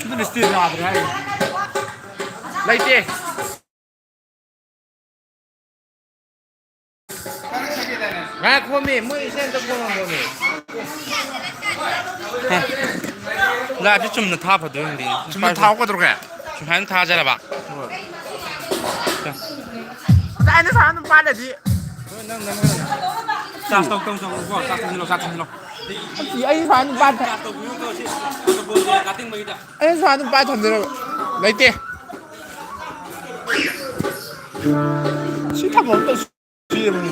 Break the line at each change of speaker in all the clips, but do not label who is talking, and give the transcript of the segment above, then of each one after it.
Tudo estirado, né? Leite. Ngakpigani, mau isen tuh punbane. 나 좀 더 타거든, 좀 타고 들어가. 좀 한 타잖아 봐. 나는 사는 빠르지. 자, 똥똥 뭐, 싹 anh phán ba anh phán ba thằng nữa lấy tiền chỉ thằng một tao suy mà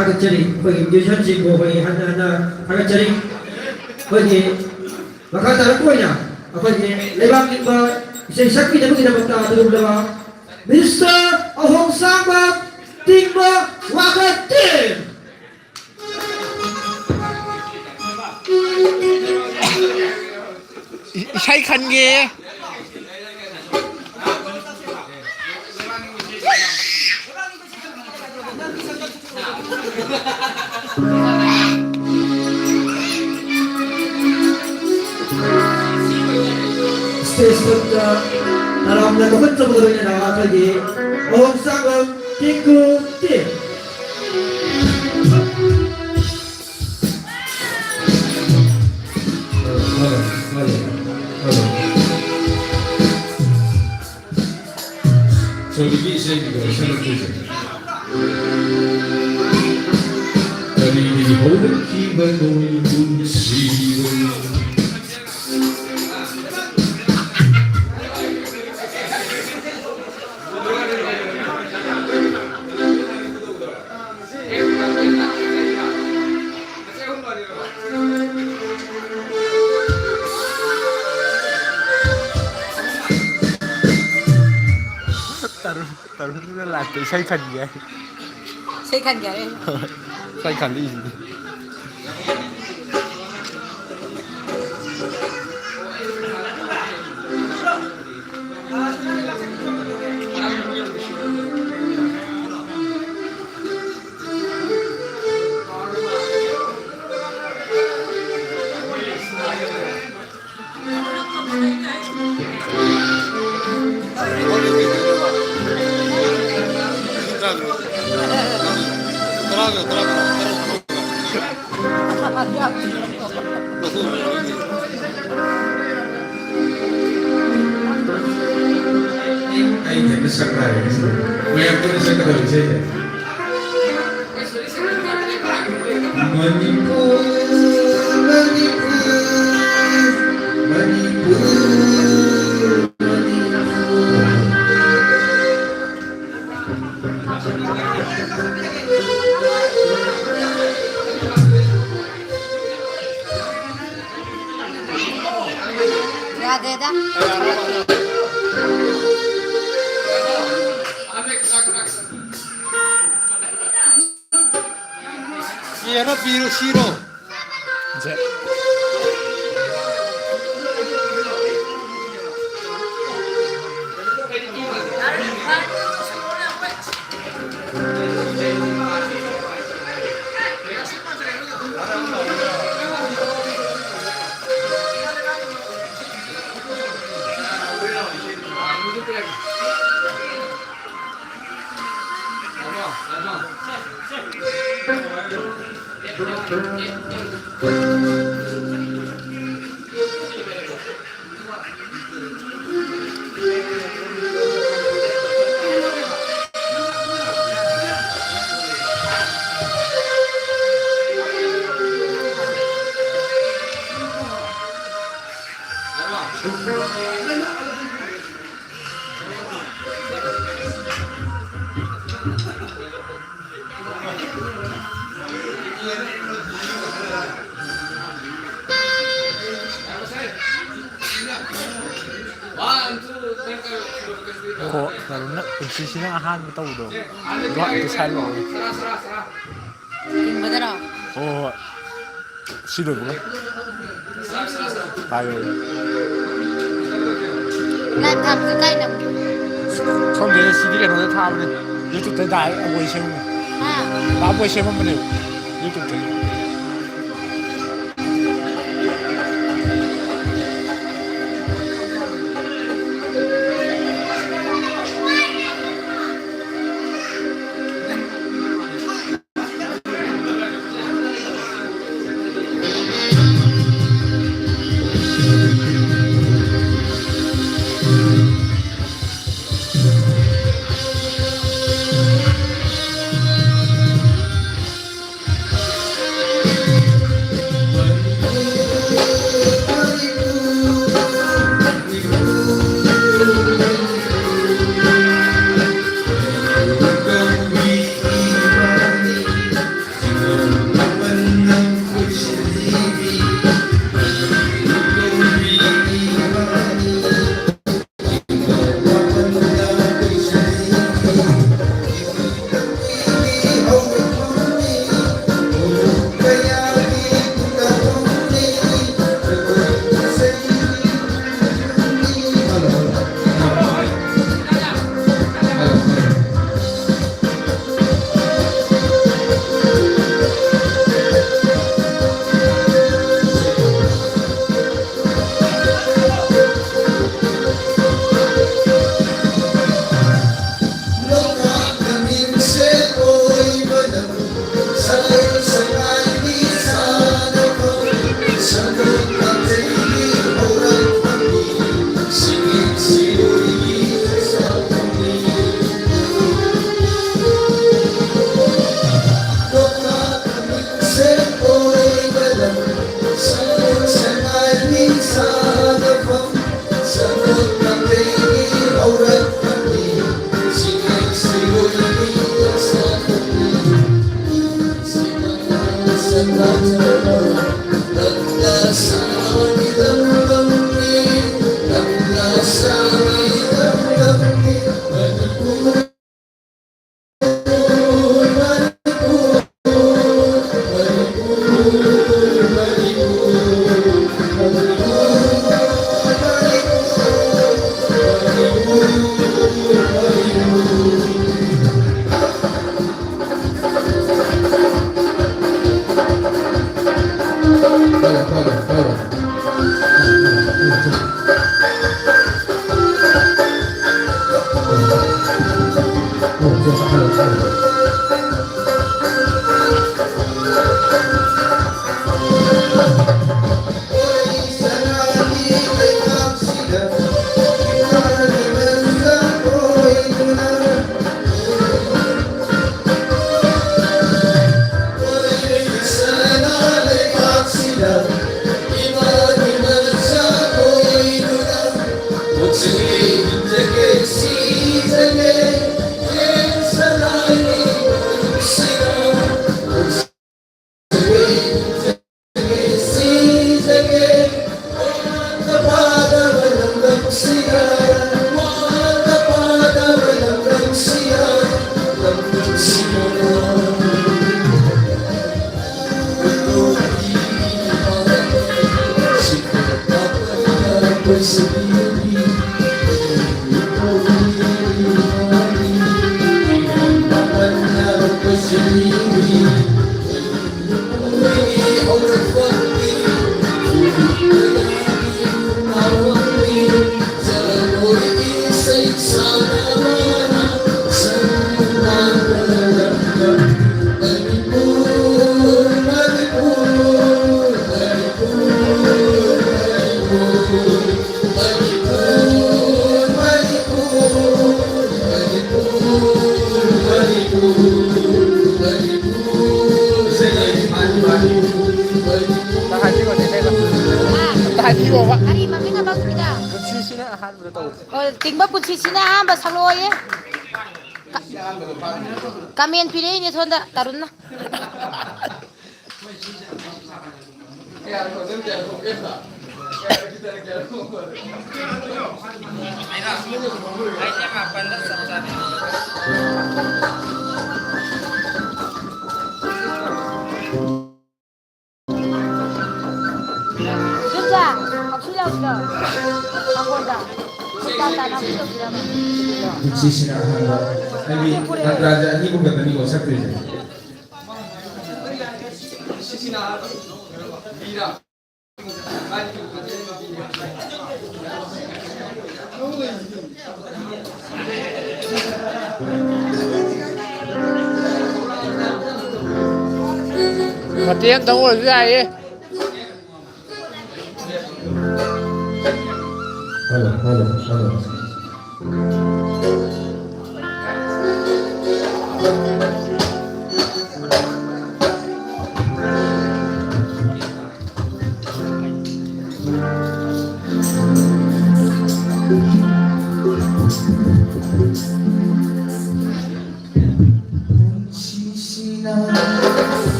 하객자리 거기 현지고 거기 하나 하객자리 거기 maka taruh kuenya apa ini lewat kita saya sakit tapi kita berkata dulu lewat Mr. Ahong Sangba Timba Wakatim
ใช้คันเก
스테이스부터 나라옵나 높은 점으로 인해 나가기 어상은 띵구띵
저기 세기가 생각되죠. 어린이 보는 기만 노는 시골
Tarun là cái xây khẩn vậy.
Xây khăn cái đấy.
Xây khẩn đi.
Anh thấy cái sắc này, mấy em cũng sẽ có đầu chơi này. Manipur, Manipur, Manipur,
Ra đây đó.
Era Piro Shiro.
Dạ. Ko taruna unsisina ahan mo tawdo. Gwa ito salo.
Kim badara.
Oh. Sino ba? Tayo.
Lại thăm cái cây nào.
Không để CD cái nó tham đi. YouTube tới đại ở quay xem.
À.
Ba quay xem mà được. YouTube tới.
Manipur.
做他的菜。
Aheiba mina bagus kita. Oh, tinggal kunci sini hamba salo ye. Kami yang pilih ini sonda tarun na. Sudah, sudah sudah. Aku dah. Kita tanam sudah.
Sisi na Nabi natchade ni bukan tadi kau sakti.
Matian tahu lagi.
Halo.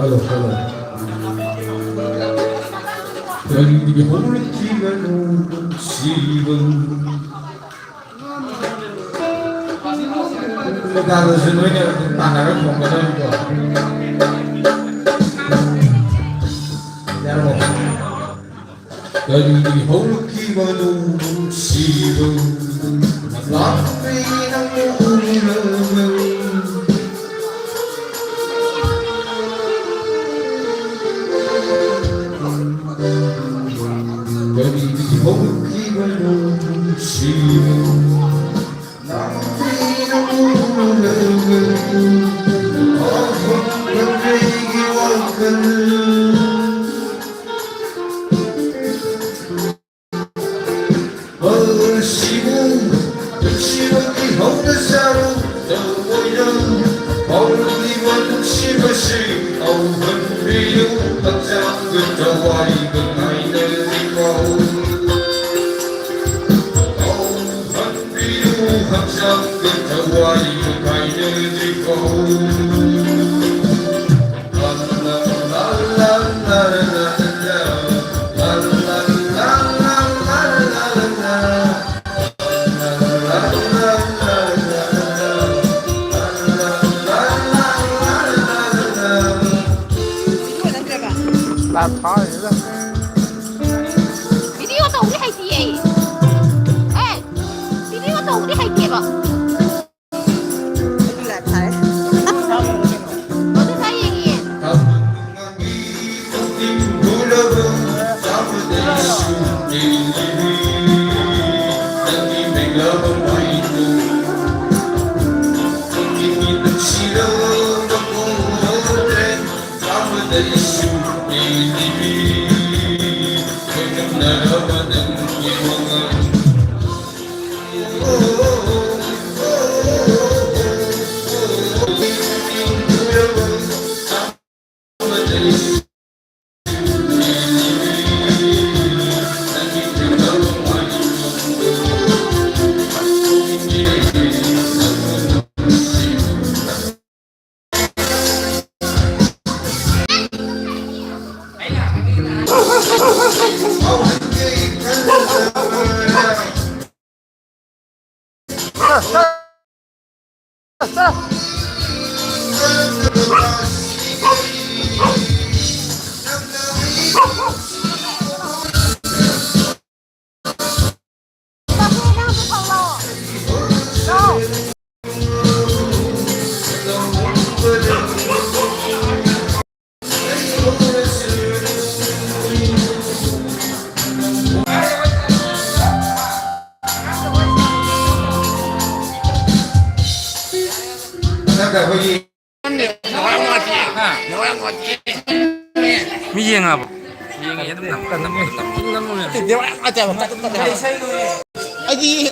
Hello, hello. Dari hurtigan siwan. Kalau sebenarnya tanah mau kena juga. Ya loh. Dari hurtigan siwan. Lankhi nang ulang. Dari hurtigan siwan.
Video tàu đi hay gì? Ê, video tàu đi hay gì vậy? Là thấy. Có thứ thấy gì?
Mi yên à? Yên vậy đó, cần lắm luôn. Thì đéo ăn chả mà cái gì?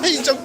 Thấy trong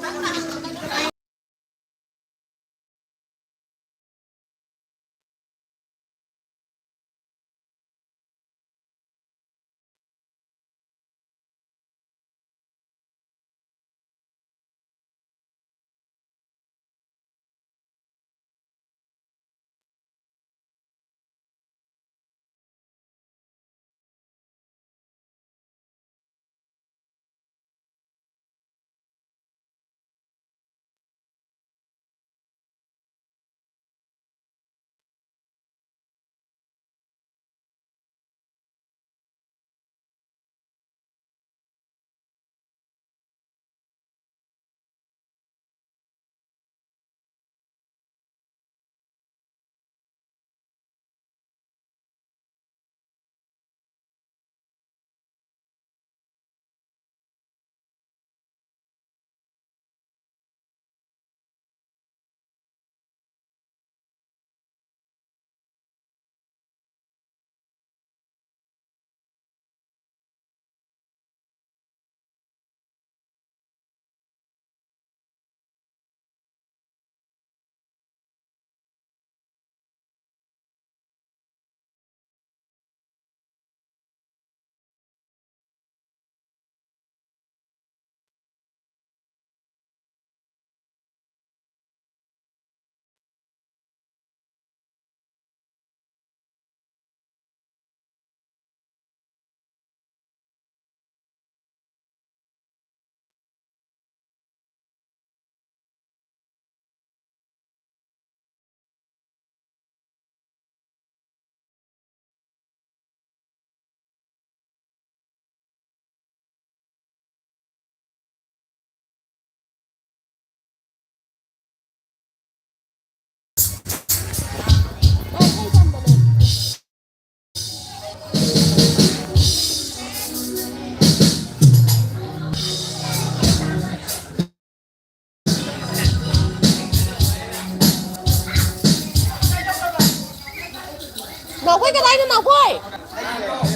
Nào quay cái tay nữa nào quay.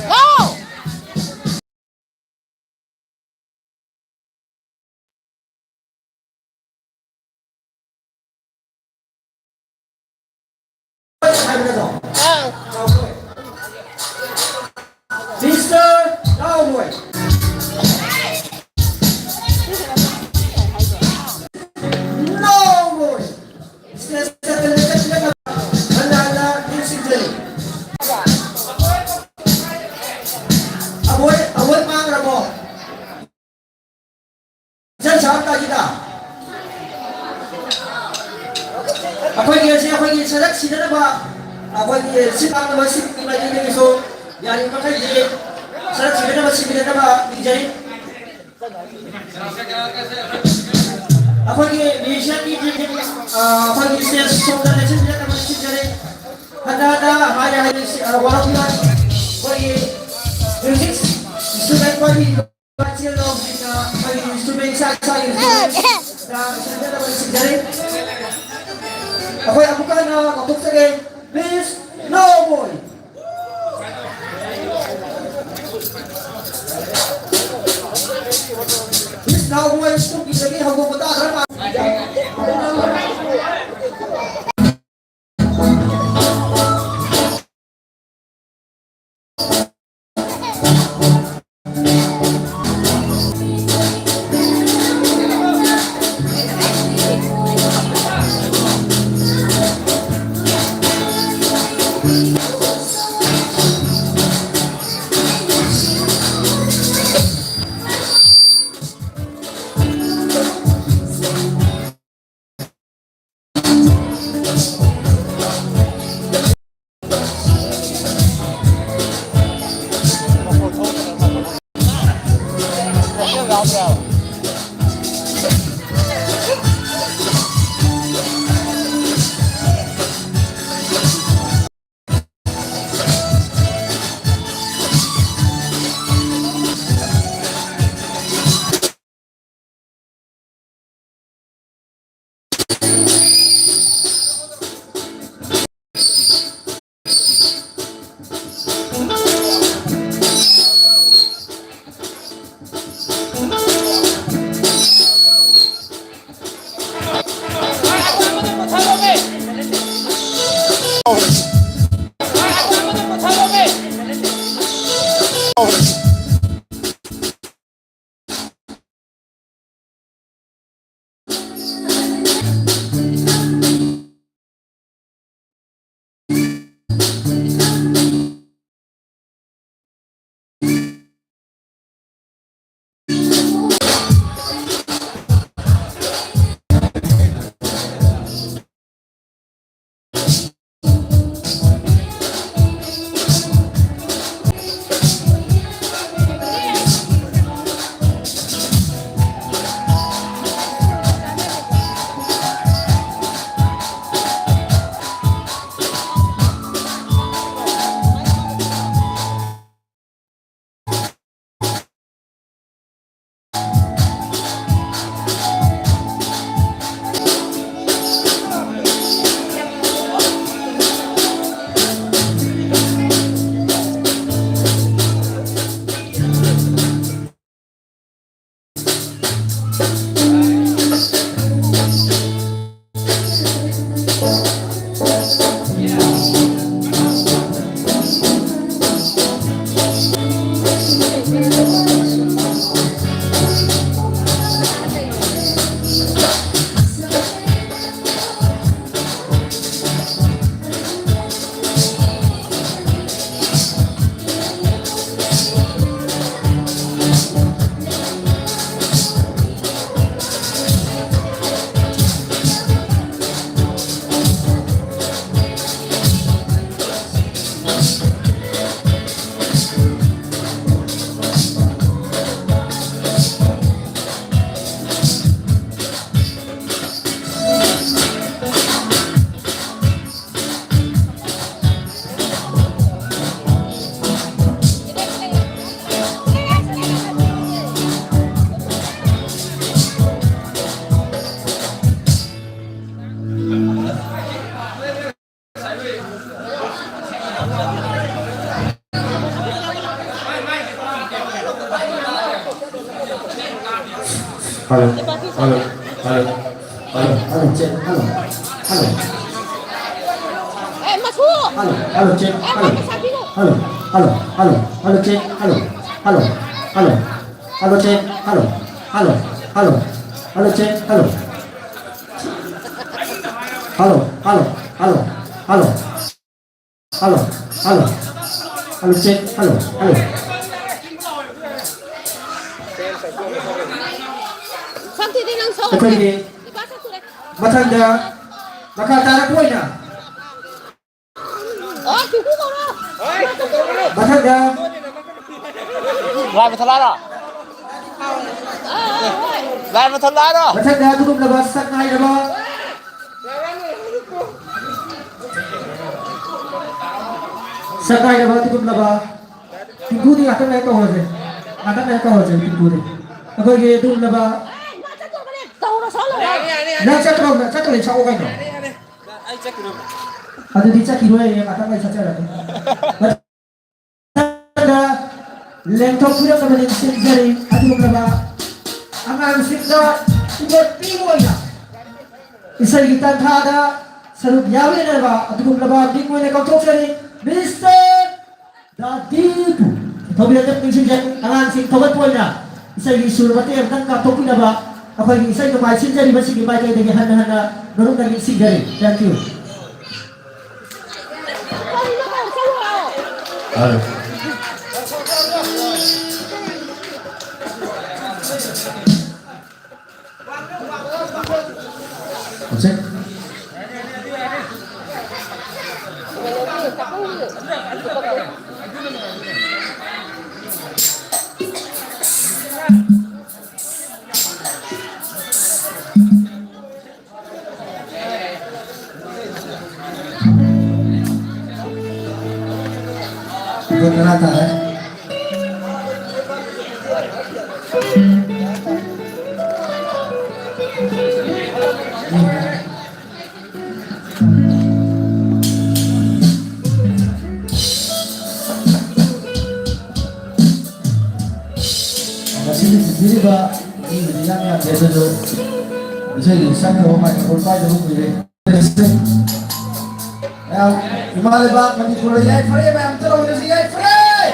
Go.
Mister Cowboy. No boy. Banana music day. Avoid mang ra bo. Chân sáng ta gì ta? Akwai ge akwai sadak sidana ba. Akwai sitang ba sit ni lagi ni so. Yani makai je sadak sidana ba sidana ba dijai. Akwai Malaysia ni je akwai stage song da lesson dia ta masih jare. Ada hari walaupun akwai music instrument bagi kecil dong kita bagi instrumen saja instrumen dan sudah dapat sejarah. Aku yang bukan untuk saya, please no boy. Please no boy itu bisa kita hukum betul apa?
Halo, halo, halo, halo, halo, cek, halo, halo,
masuk.
halo, halo, cek, halo, halo, halo, halo, halo, cek, halo, halo, halo, halo, cek, halo, halo, halo, halo, cek, halo, halo, halo, halo, halo, halo, halo, halo, cek, halo, halo.
Santi din ang soul.
Pwede.
Ipasa ko rin.
Matanda. Makatara po na.
Oh, sigo mo na.
Matanda.
Lại mà thật lá đó. Lại mà thật lá đó.
Matanda tulong labas sa ngay na ba? Sa ngay na ba tulong labas? Tingkudi akan na ito hoje. Akan na ito hoje tingkudi. Ako yung tulong labas.
Tao na solo.
Nagsatraw sa okay no. Ada di cak hero yang akan may sacara. Matanda. Lento pura ka maning sinjari at tulong labas. Ang ansik na ugot pimoy na. Isa itan thada sarup yawe na ba at tulong labas di mo na kautok siya ni Mr. Dadipu. Tobi na ng sinjari ang ansik togat po na. Isa isurmati ang tangka topi na ba. Ako yung isa yung may sinjari ba sige ba kayo naging na narong naging sinjari. Thank you.
Halo. Cek. Ikut neraka ya. Masih sendiri ba ini yang biasa tuh bisa disangka orang yang berpai dulu punya. Ya, gimana ba manipulasi ya, free ba amta lo ni ya, free.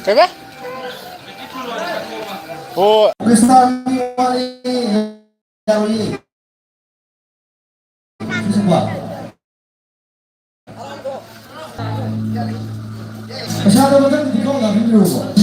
Cái bé. Ồ.
Gusto ni 수승과 마syado hindi ko lang hinlubo.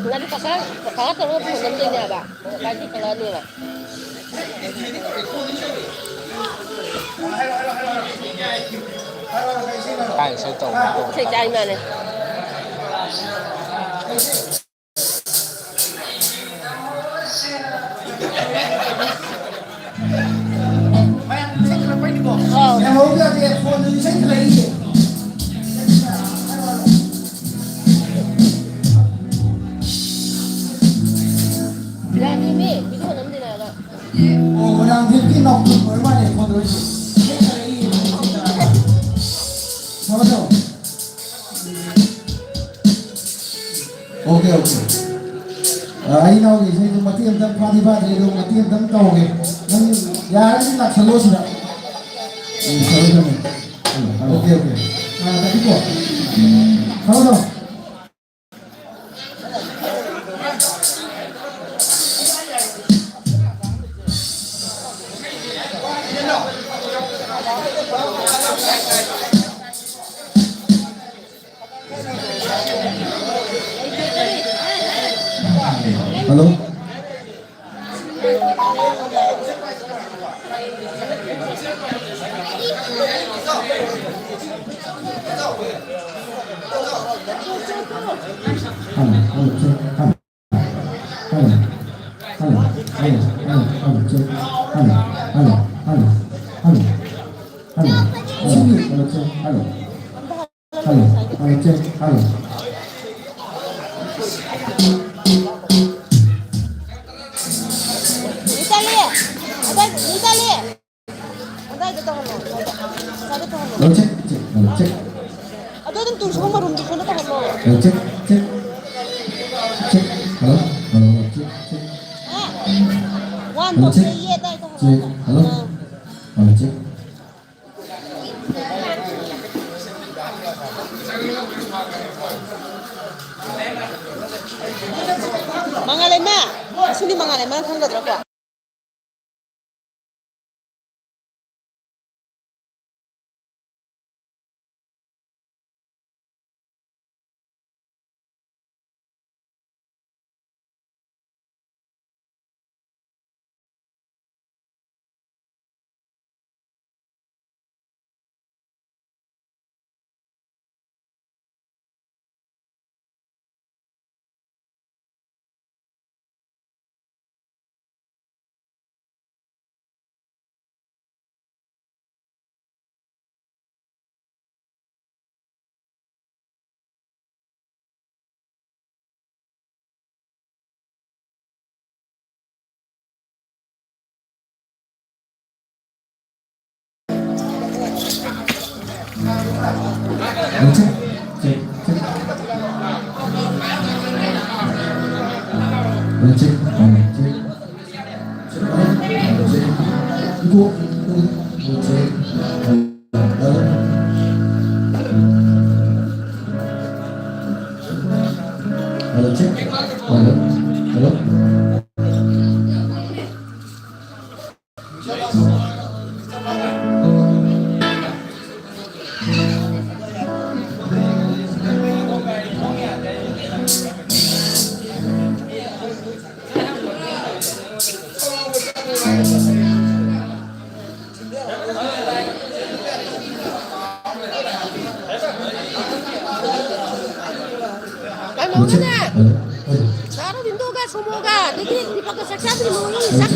Nanti kakak terus mengenai apa? Lagi kalau ni lah. Saya cari mana? Oh. Bilang ni, itu kan nanti nak.
Oh, orang Filipin nak bermain foto ini. Sama-sama. Okay. Ai nào thì sẽ mati em tâm party ba thì đâu mati em tâm cầu kì. Nhưng ya ini nak selalu sudah. Sama-sama. Okay. Tadi kok. Sama-sama. Halo.
Mangalema, sini mangalema kan gak berapa? Sekarang dinduga semoga, jadi dipakai saksian di mau isak.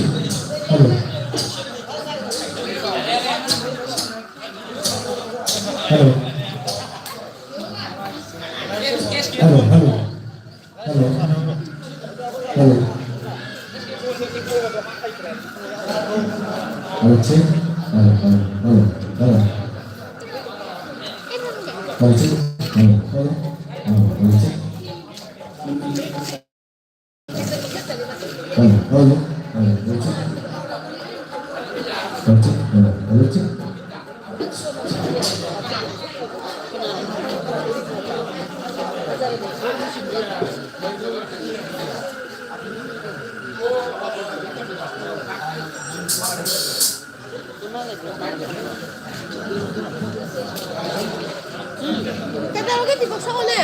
Kada lagi di baksa ko na.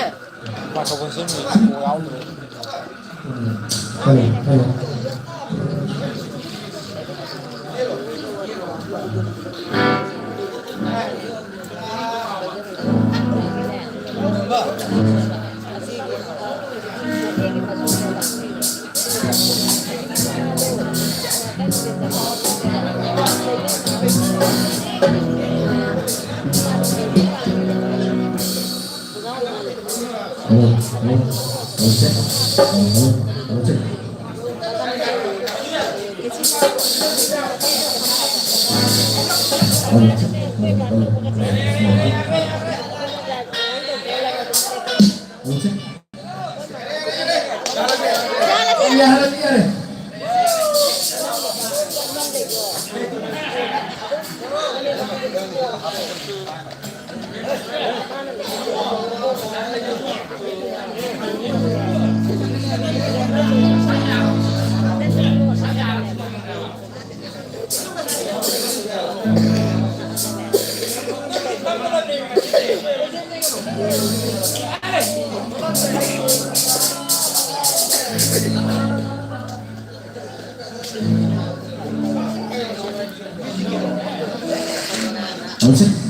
Hello. What's it?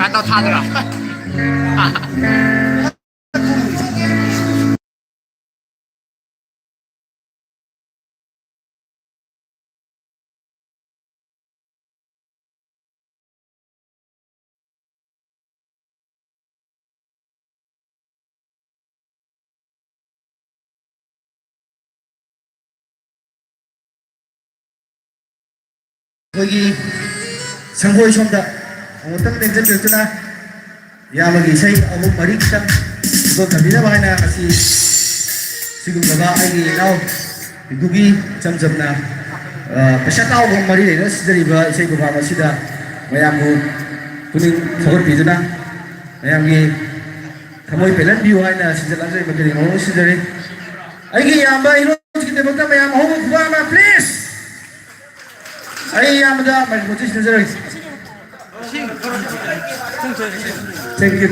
看到他的了。
거기 상고의 손다 어떤 멘트 들었나 야마기 사이 어묵 머리 kitang 이거 갑니다 바이나 같이 지금 내가 아이기 나오 누기 점점나 Pisataoga 머리 내는 시절이가 이제 그 바마 시다 마야무 분인 저걸 비즈나 마야기 담모이 벨란 비우 하이나 시절 아저이 막들이 뭐 시절이 아이기 야마 이런 지금 내가 마야무 호구 구하마 플리즈 Aheiba, mas vou te dizer isso. Thank you.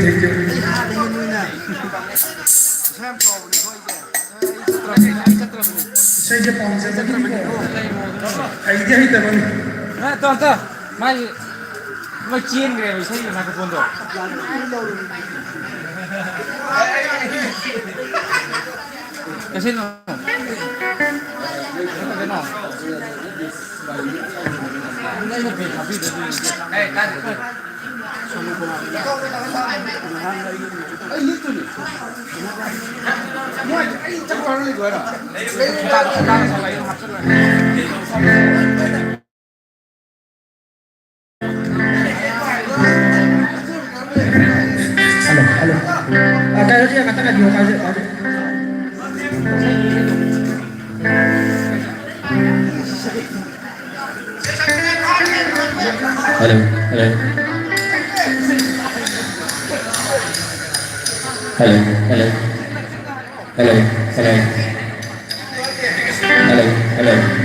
Seja bom, seja bom. Aí dia aí também.
Tá. Mas chiên cái này xây mà cái con rồi. Cái xin không? Cái nào? Hey,
Halo. Ada dia katakan dia ada. Hello.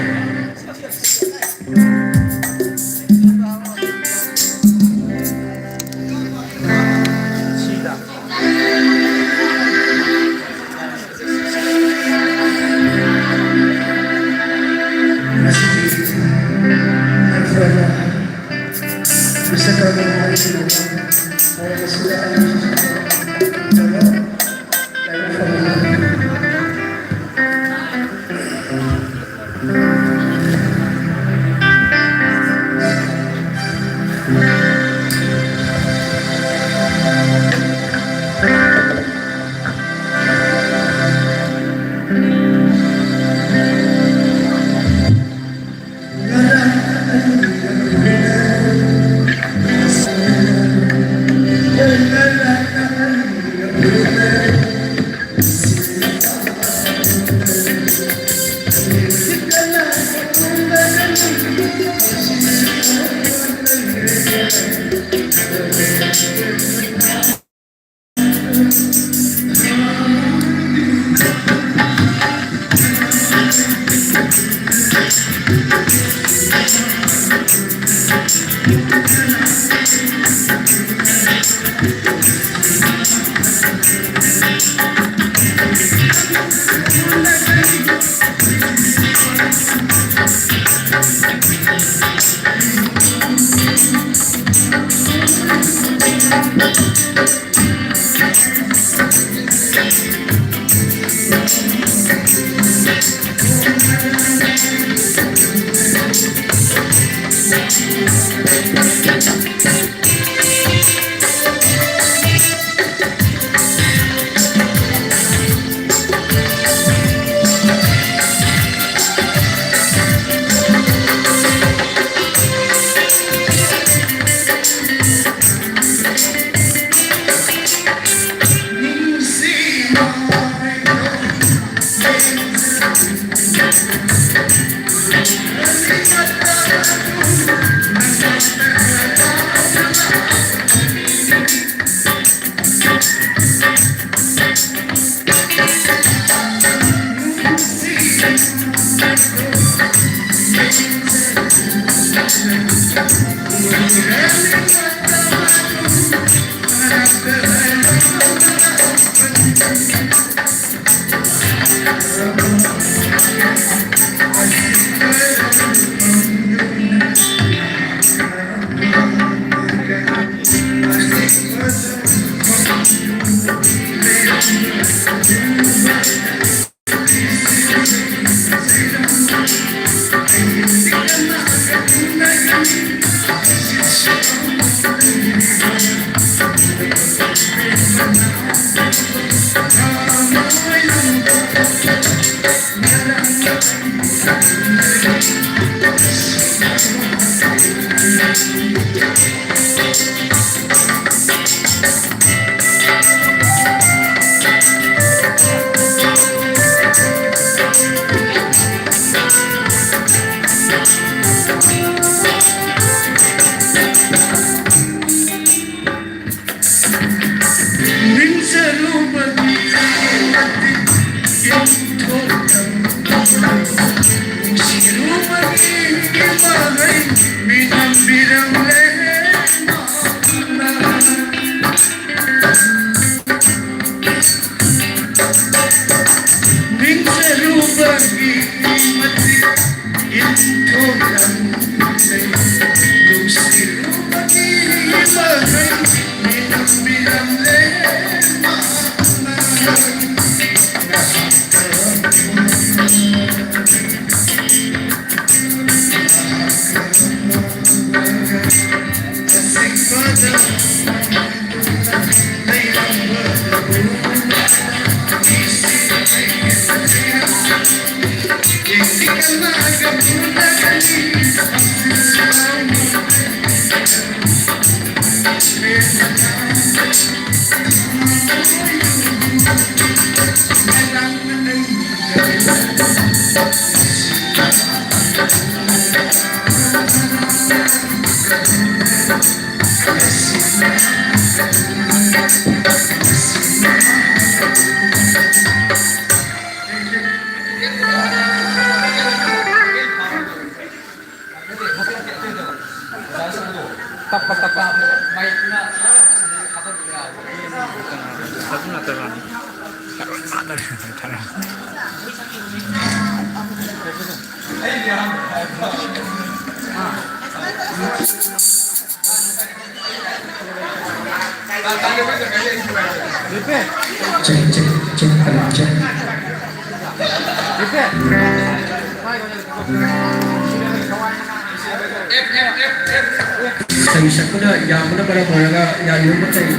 Saya sakuna yang mana para mereka yang ilmu saya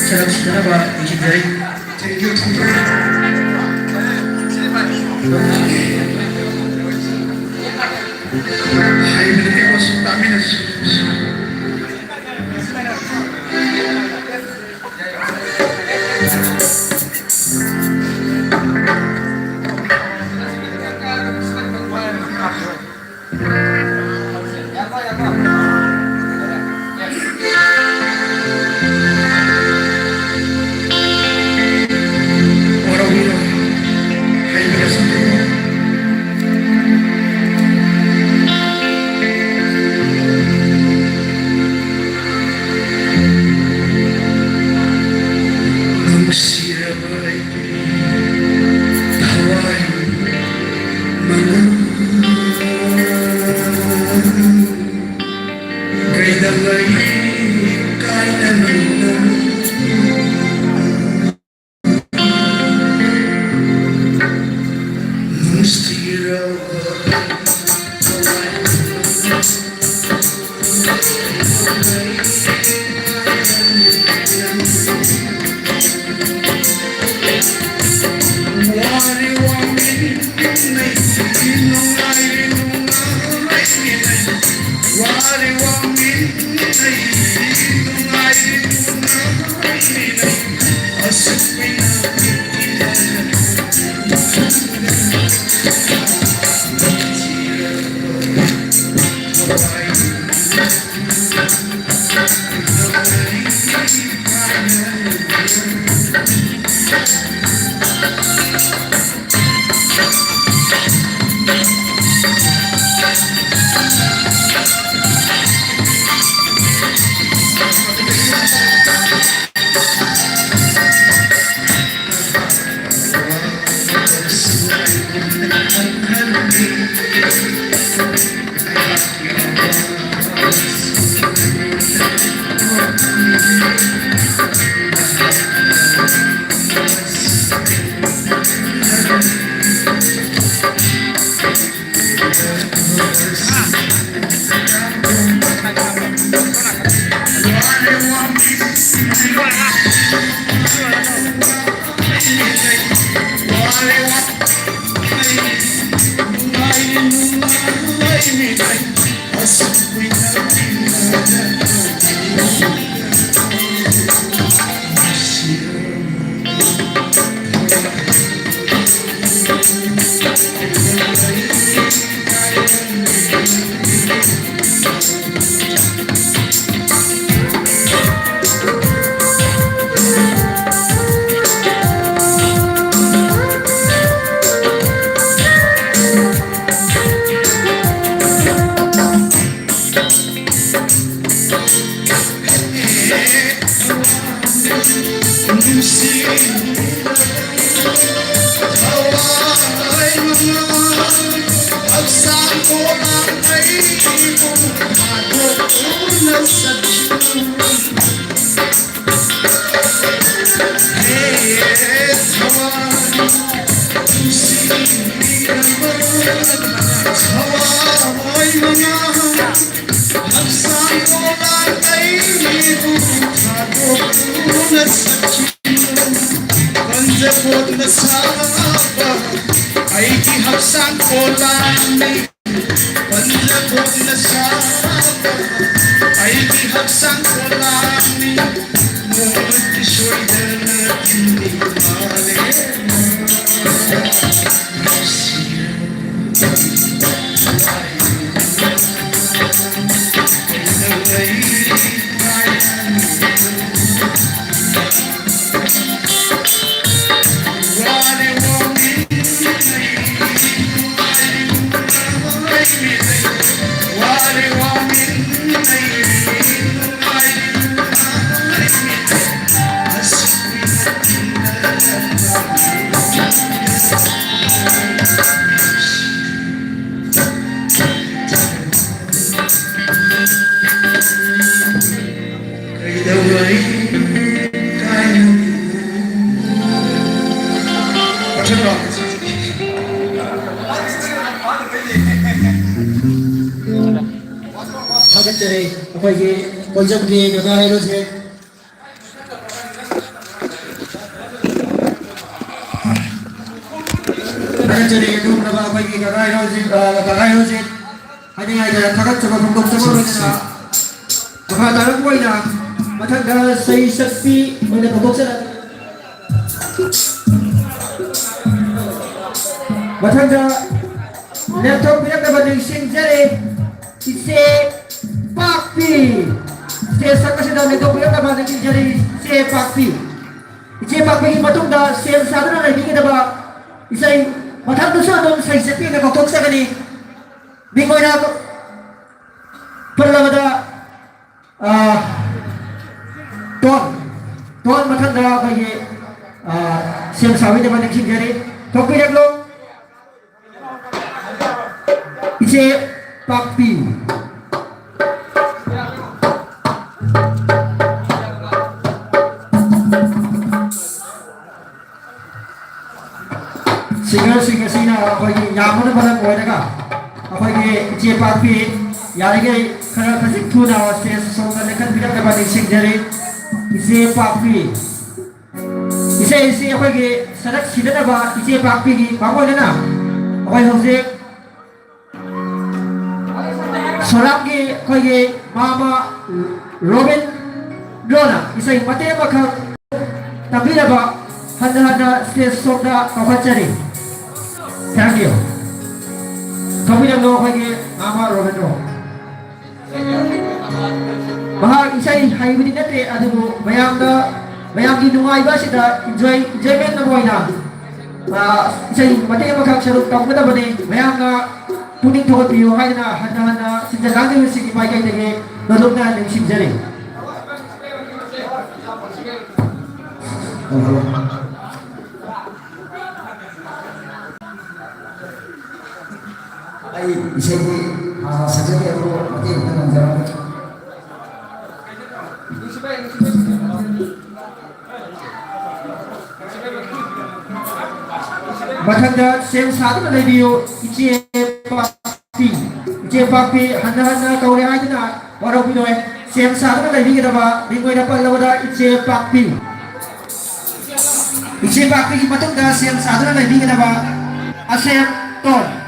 cara cara apa dijari. Aheiba itu masuk kami nasi. Thank you. Kami lang no kay Mama Robert. Mahal isay haywin natin ado mayang ginungay ba sida enjoyment na boy na. Isay matay magkagsarot ka muna ba ni mayang puning tuot biyo kay na handa sinja lang yung sige may kay tege nalog na ng sinjari.
이세기 사적으로 어떻게 보는 사람
Matanda sem satu na video ije papi handa kau yang aja na warau pinoy sem satu na video kita ba minggu dapat lawada ije papi matanda sem satu na video kita ba asem ton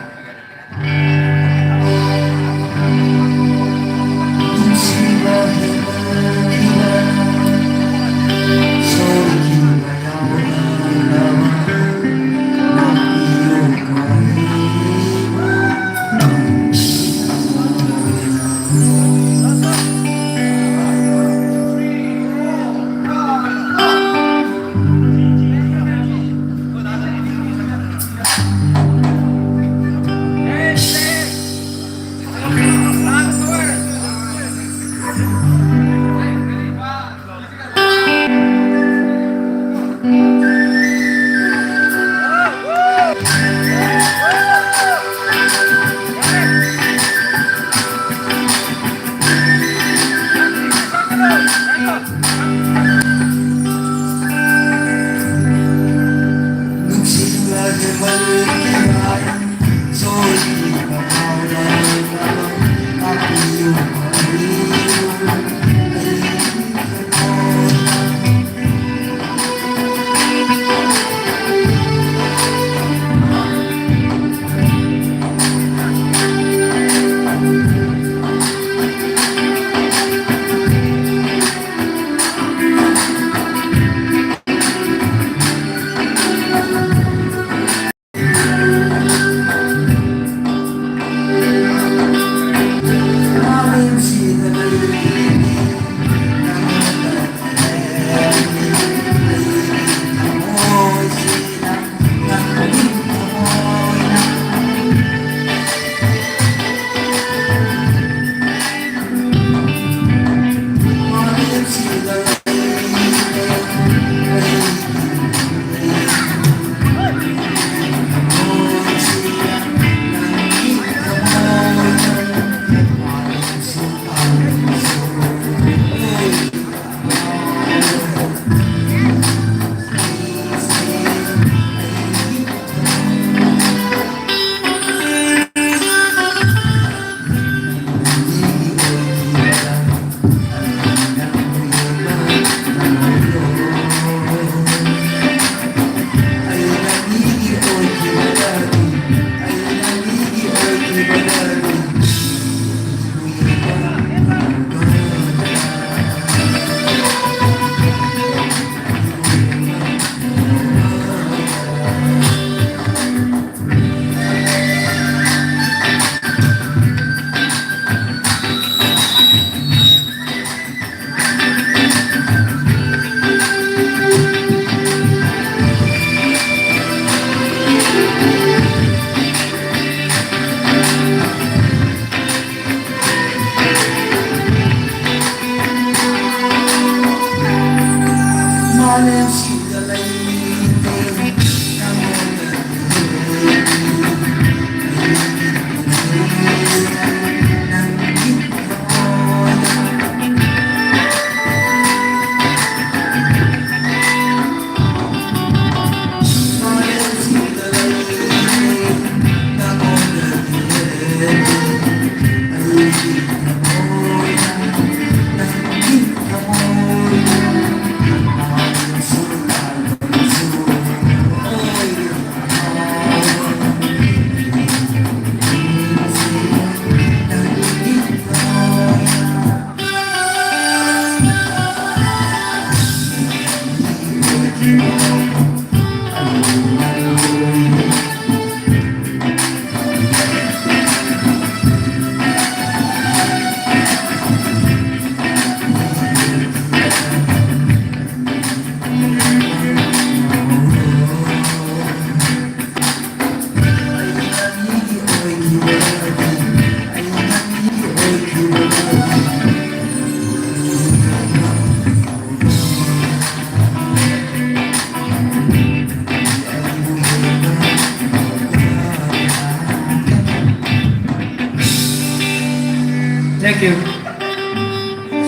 thank you.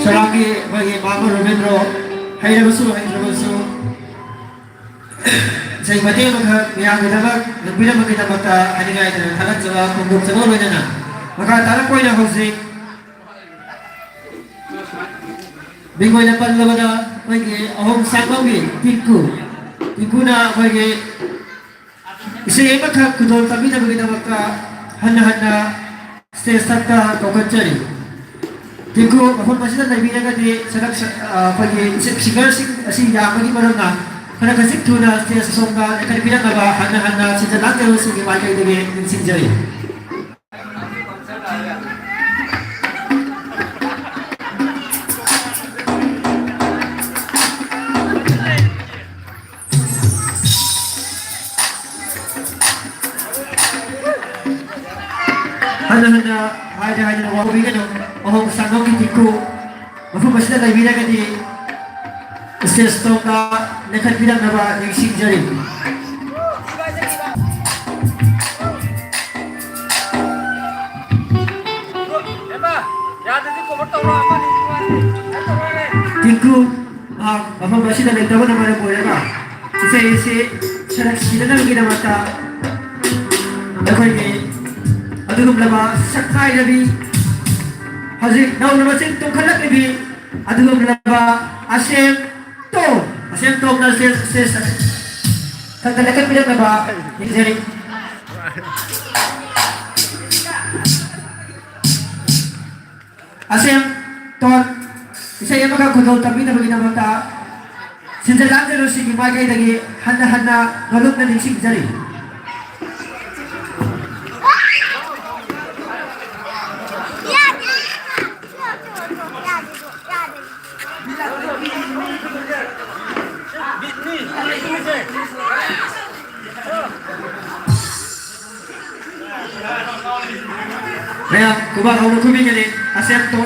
Saranggi bagi Mama Romendro, Aheiba saya mati yang kita lebih lama kita mata hadirai dan halat jawa untuk semua bencana. Maka tarik poin yang harus bingung dapat lepas bagi ahom sanggupi tiku na bagi isi emak kudol tapi tak kita mata hana sesata kau cari tiku ahom masih tak lebih nak di serak bagi sigar si yang bagi barangnya karena kasih tu na setiap sesongga akan bilang apa hana sejalan terus di mana itu dengan sinjari. Hana ada orang bikin orang sanggup tiku, apa masih tak lebih nak di sesongga akan bilang apa yang sinjari. Tiku, apa masih tak lebih tahu nama boleh tak? Isi serak siapa lagi nama tak? Apa ini? Aduh belaba sakai nabi haji nau nama sing tu khalak nabi aduh belaba asem to na ses kagalakan bilang belaba ini seri asem ton isa yang maka kudol tapi na bagina mata sinjalan terus si gimagay lagi handa ngaluk na ning seri. Kaya, kuba kau nak kubing ni, asep tu.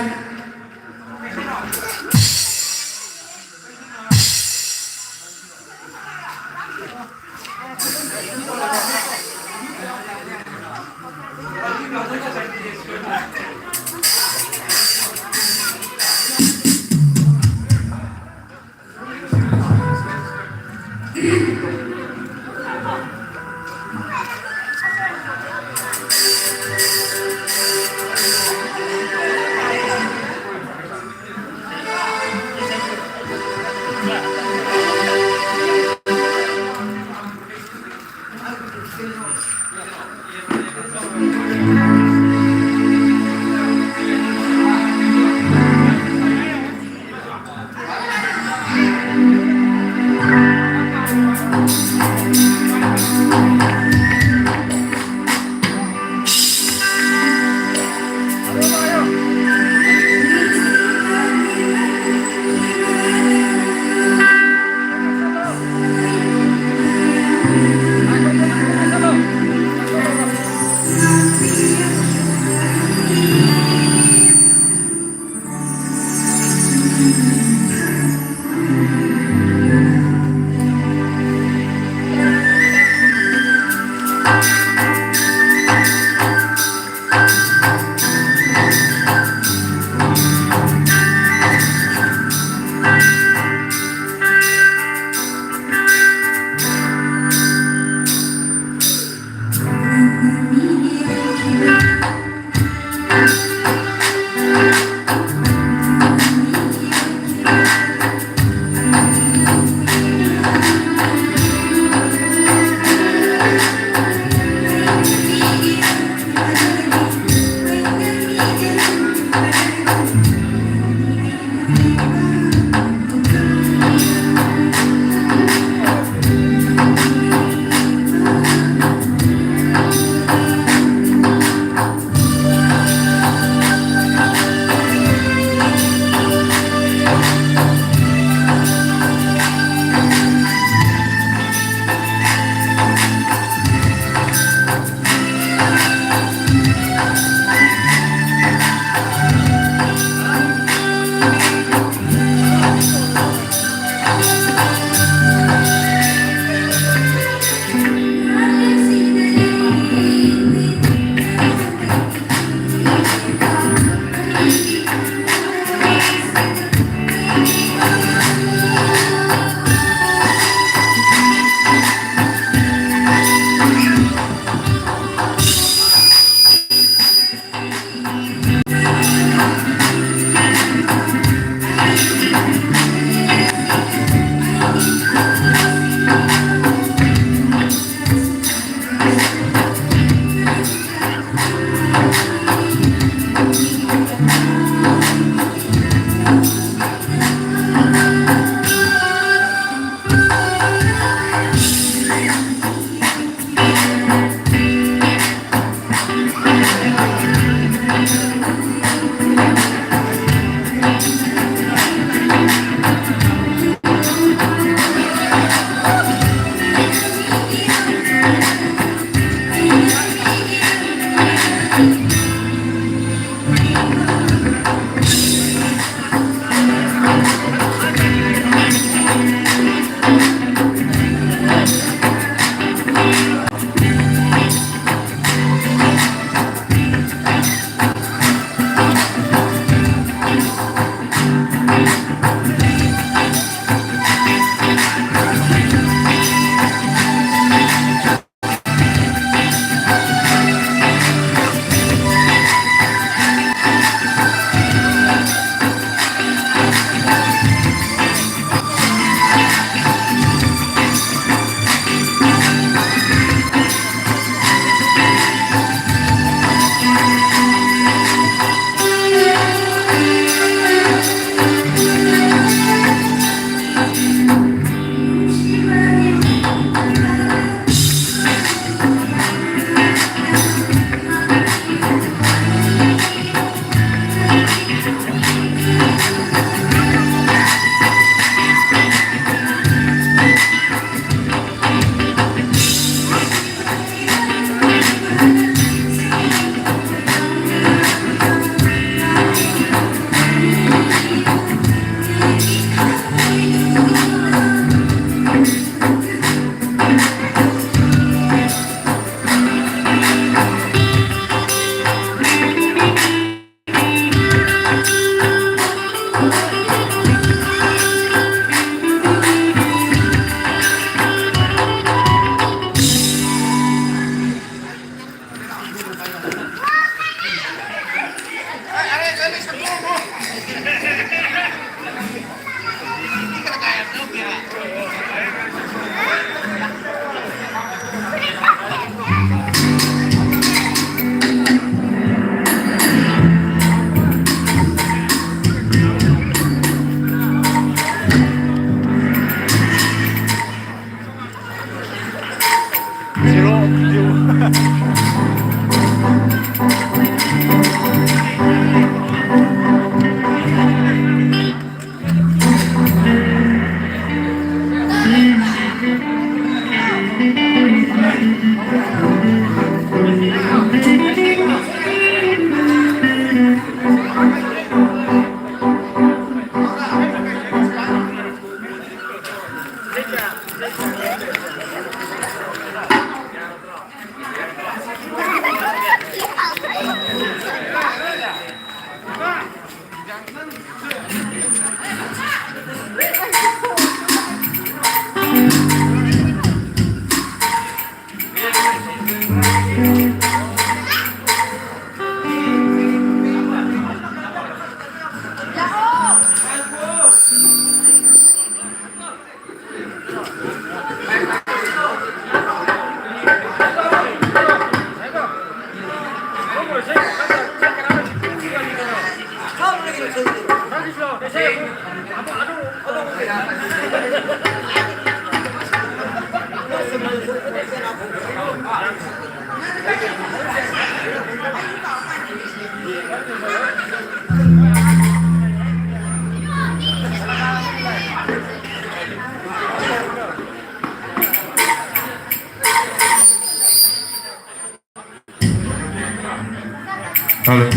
Halo,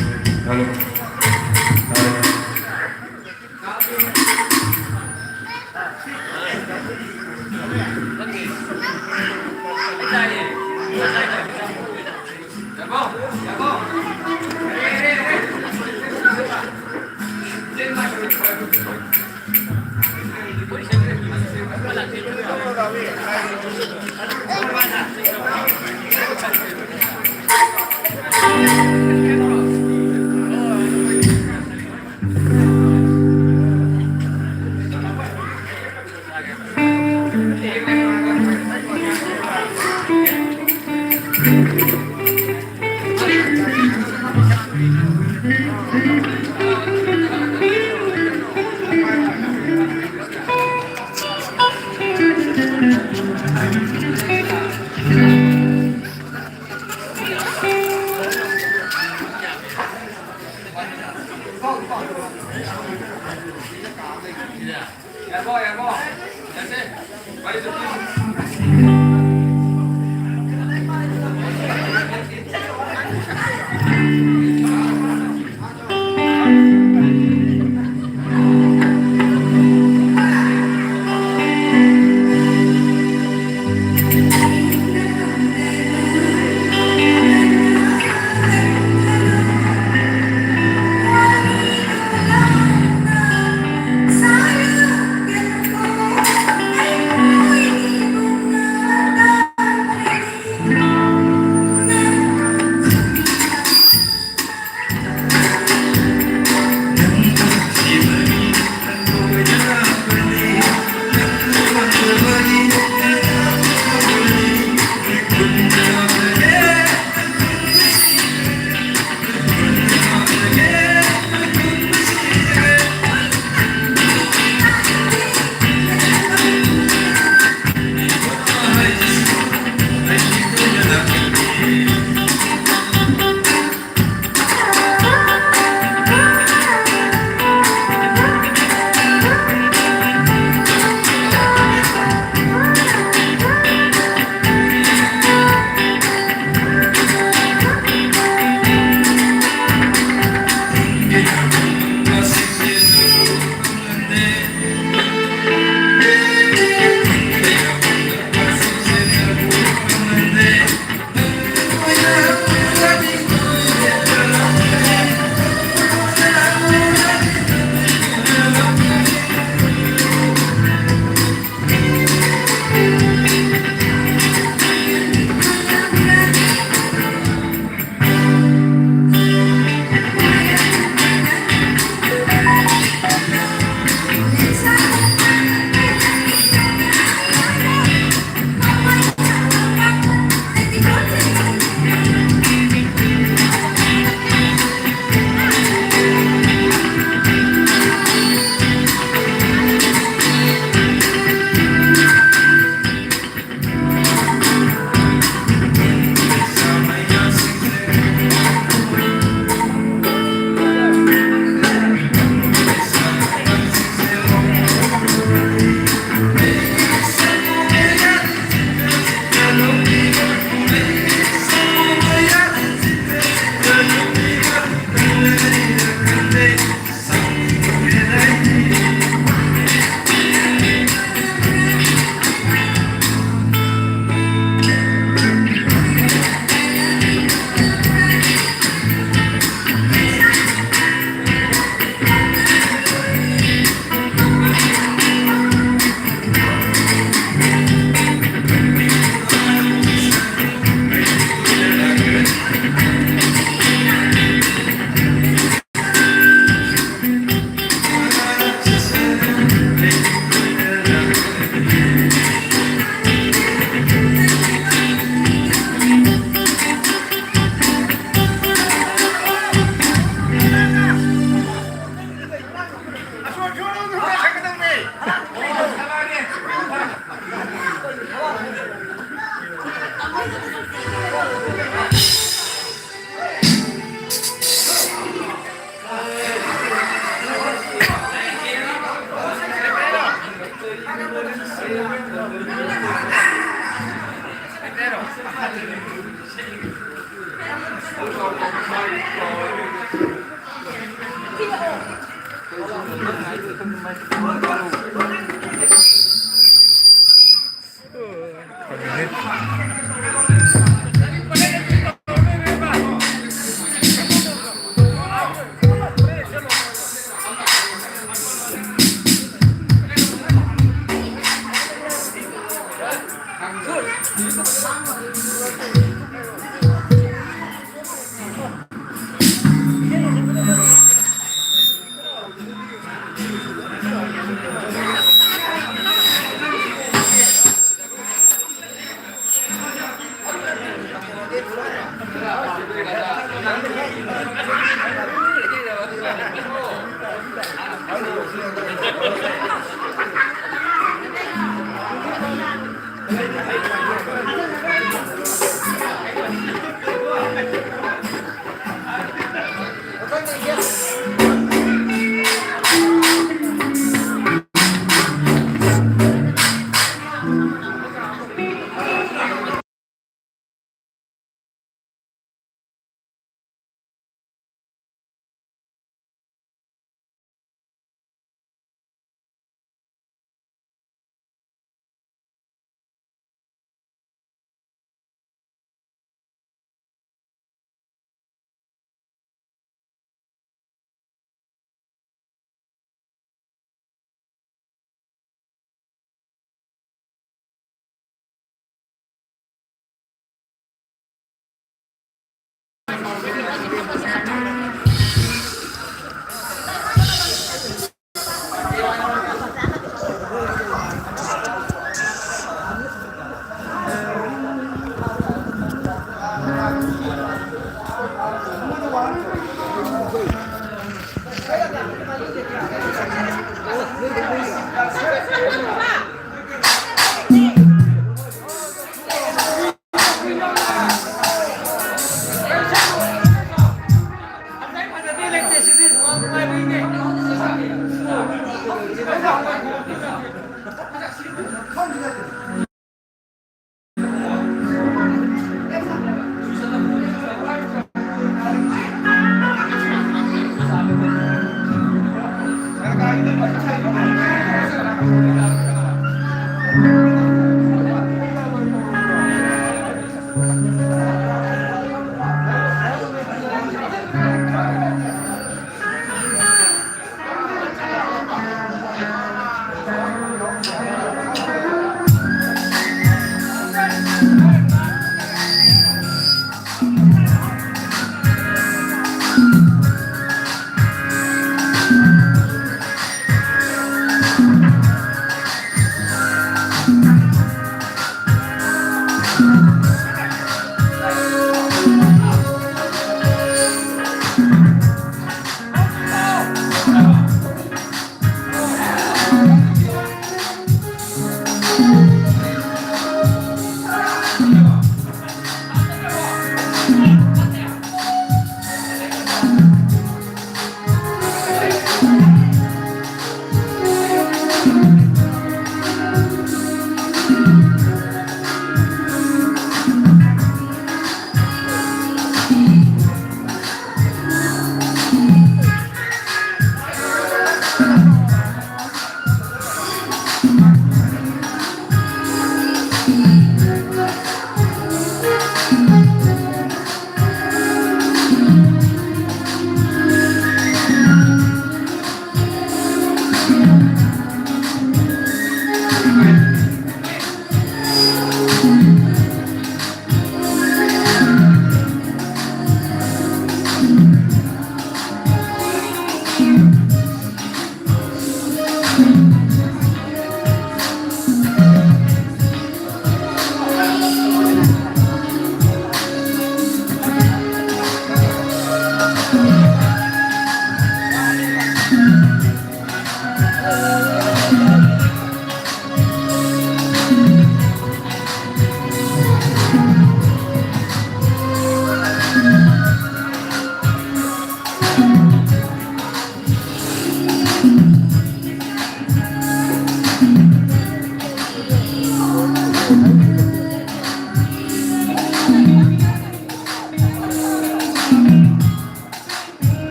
halo, halo.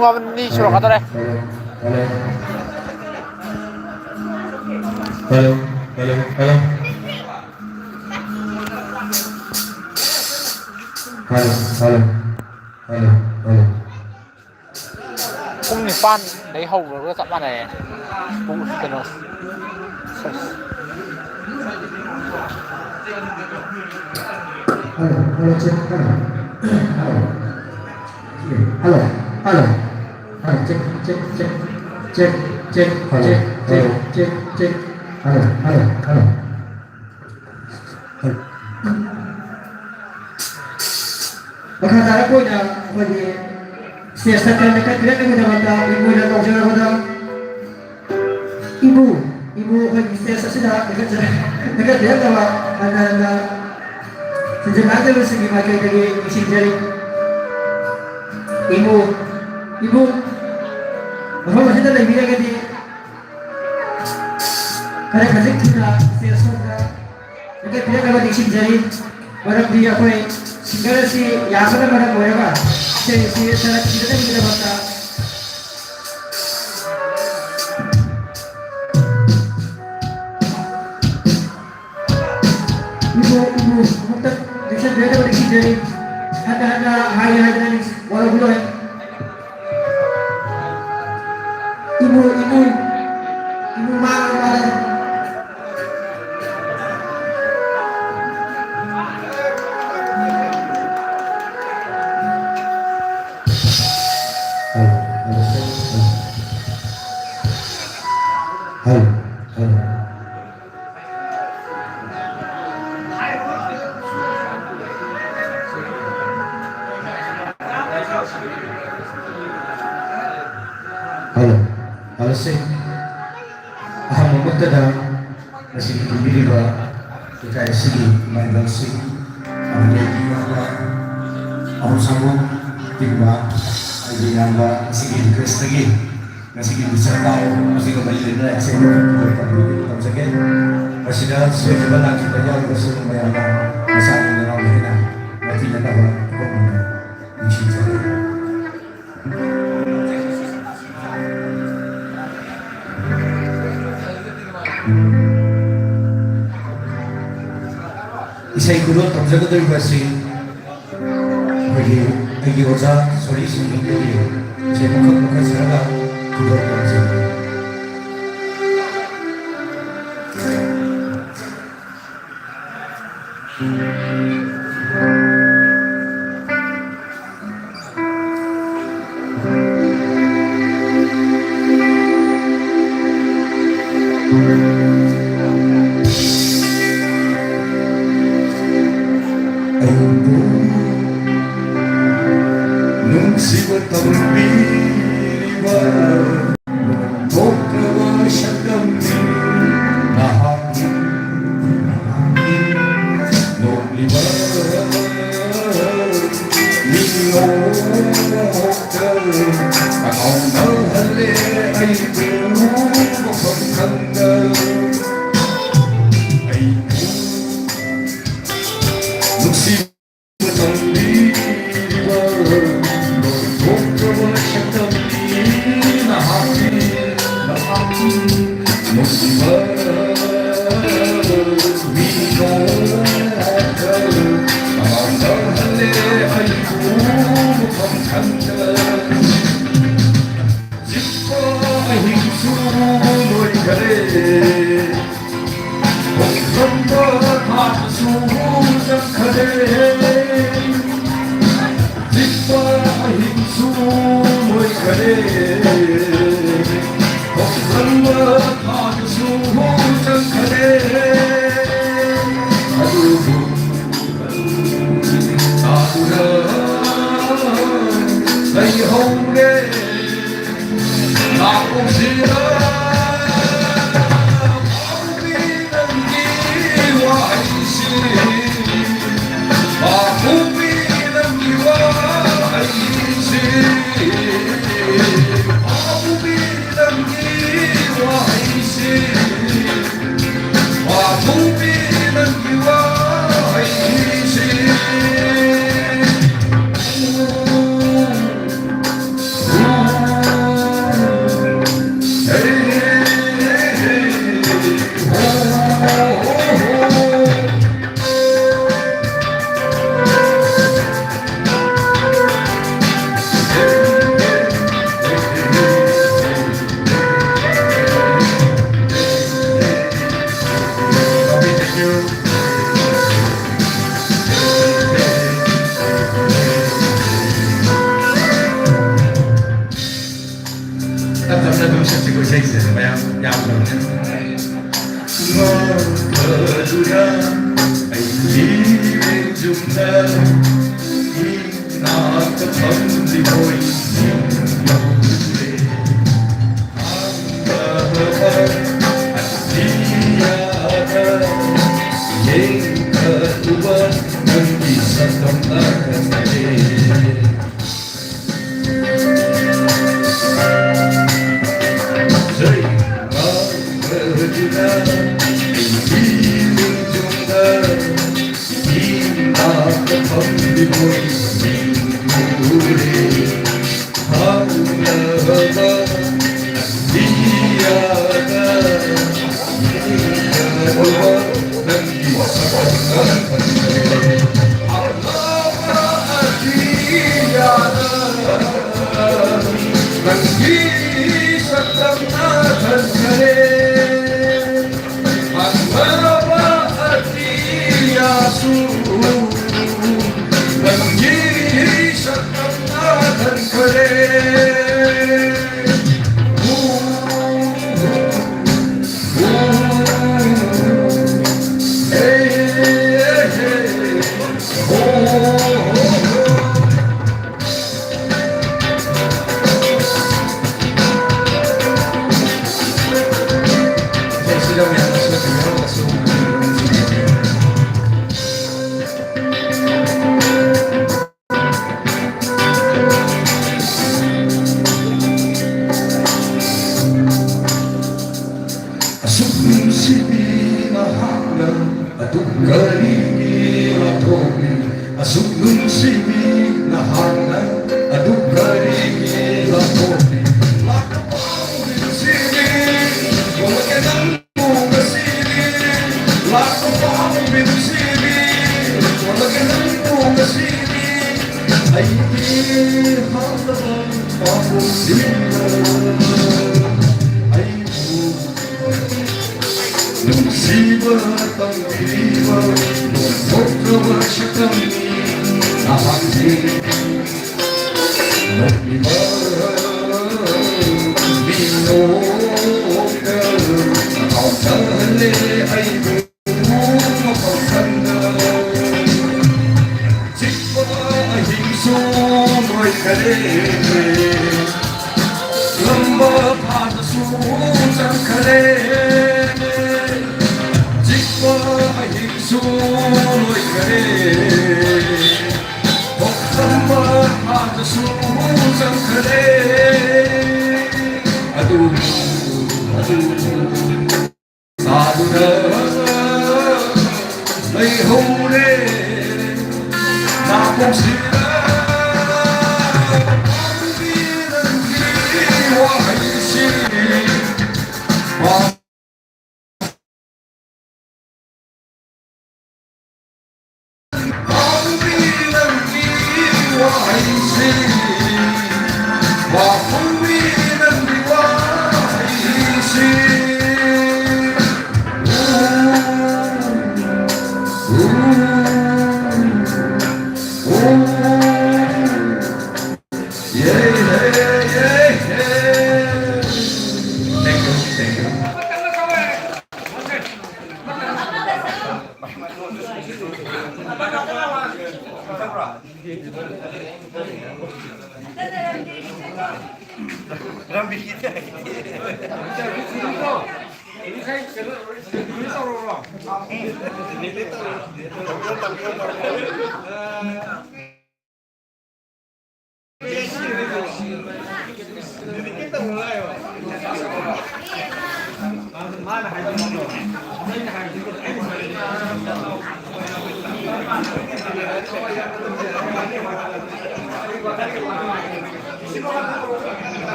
붕어니 주러 가더래. Cũng như pan lấy hầu rồi cái sẵn này cũng cái nó
Hello, check, hello, hello, check, hello.
Makatara ko na pwede siya kan nakatira ko na mata ibu na tong jara ko ibu pwede siya sila nakatira ka ana sinjaba ko sige makikita sinjari ibu apa masih tak lebih lagi karena kasih kita siya suka nakatira ka di sinjari orang dia ko Sigara si Yasana mana boleh apa? Si sana kita ni kita baca. Ibu, kita bisa belajar dari kita ni. Ada hari ni walau belum. Ibu marah.
Halo sih, aham mutada masih dibeli ba kita segi main langsung, lagi apa, aham sama tiba, lagi nambah segi kes lagi, segi besar tahu masih kembali dari saya bertemu saja, masih dah sesuai dengan kita jauh bersama bayarkan masalah yang orang kita, nanti kita tahu kok mencintai. Isai guru tamjaga dari basi, bagi oza sorry sini bagi, saya muka seragam guru tamjaga.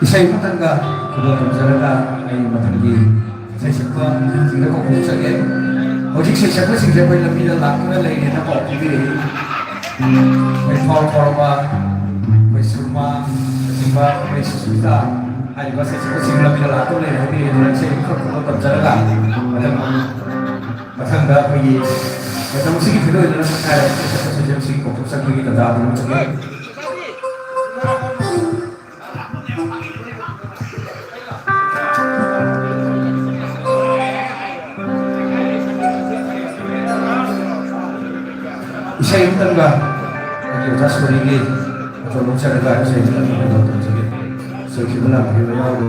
Isay matangga, kudo tamsaraga ay matanggi sa sikwa, sila ko kung sa gen. Ojik sa sikwa, sila ko yung lamila lako na leinana ko, kibiri. May forma, may surma, simba, may susuda. Aheiba sa sikwa, sila lamila lako na leinana sa sikwa, kudo tamsaraga. Matangga, may musik itu adalah sekali saja musik untuk sekali kita dapat musik. Saya tangga, ywrasu ini atau natchade saya bilang menonton sedikit. Soikhi bilang ywrasu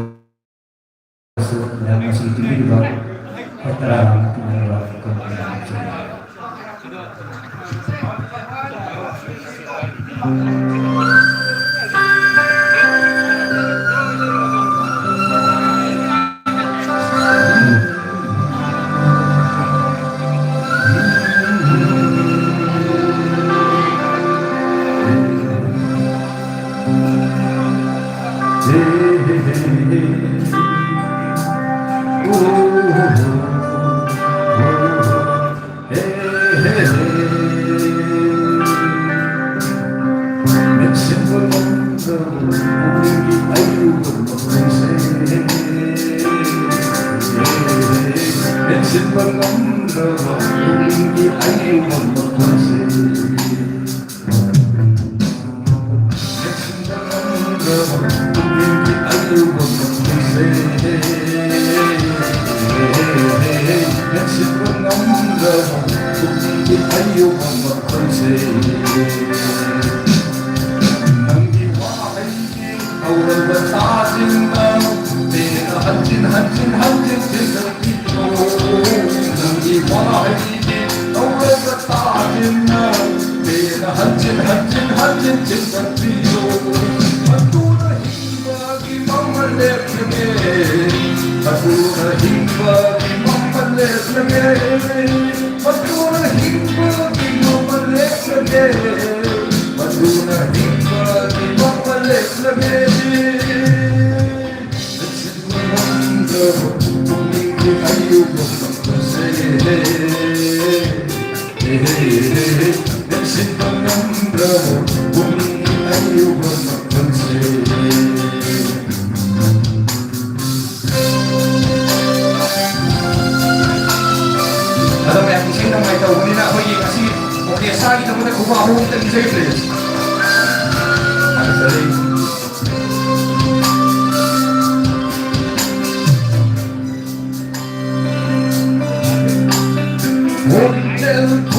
yang masih tinggi juga. Antara
Thank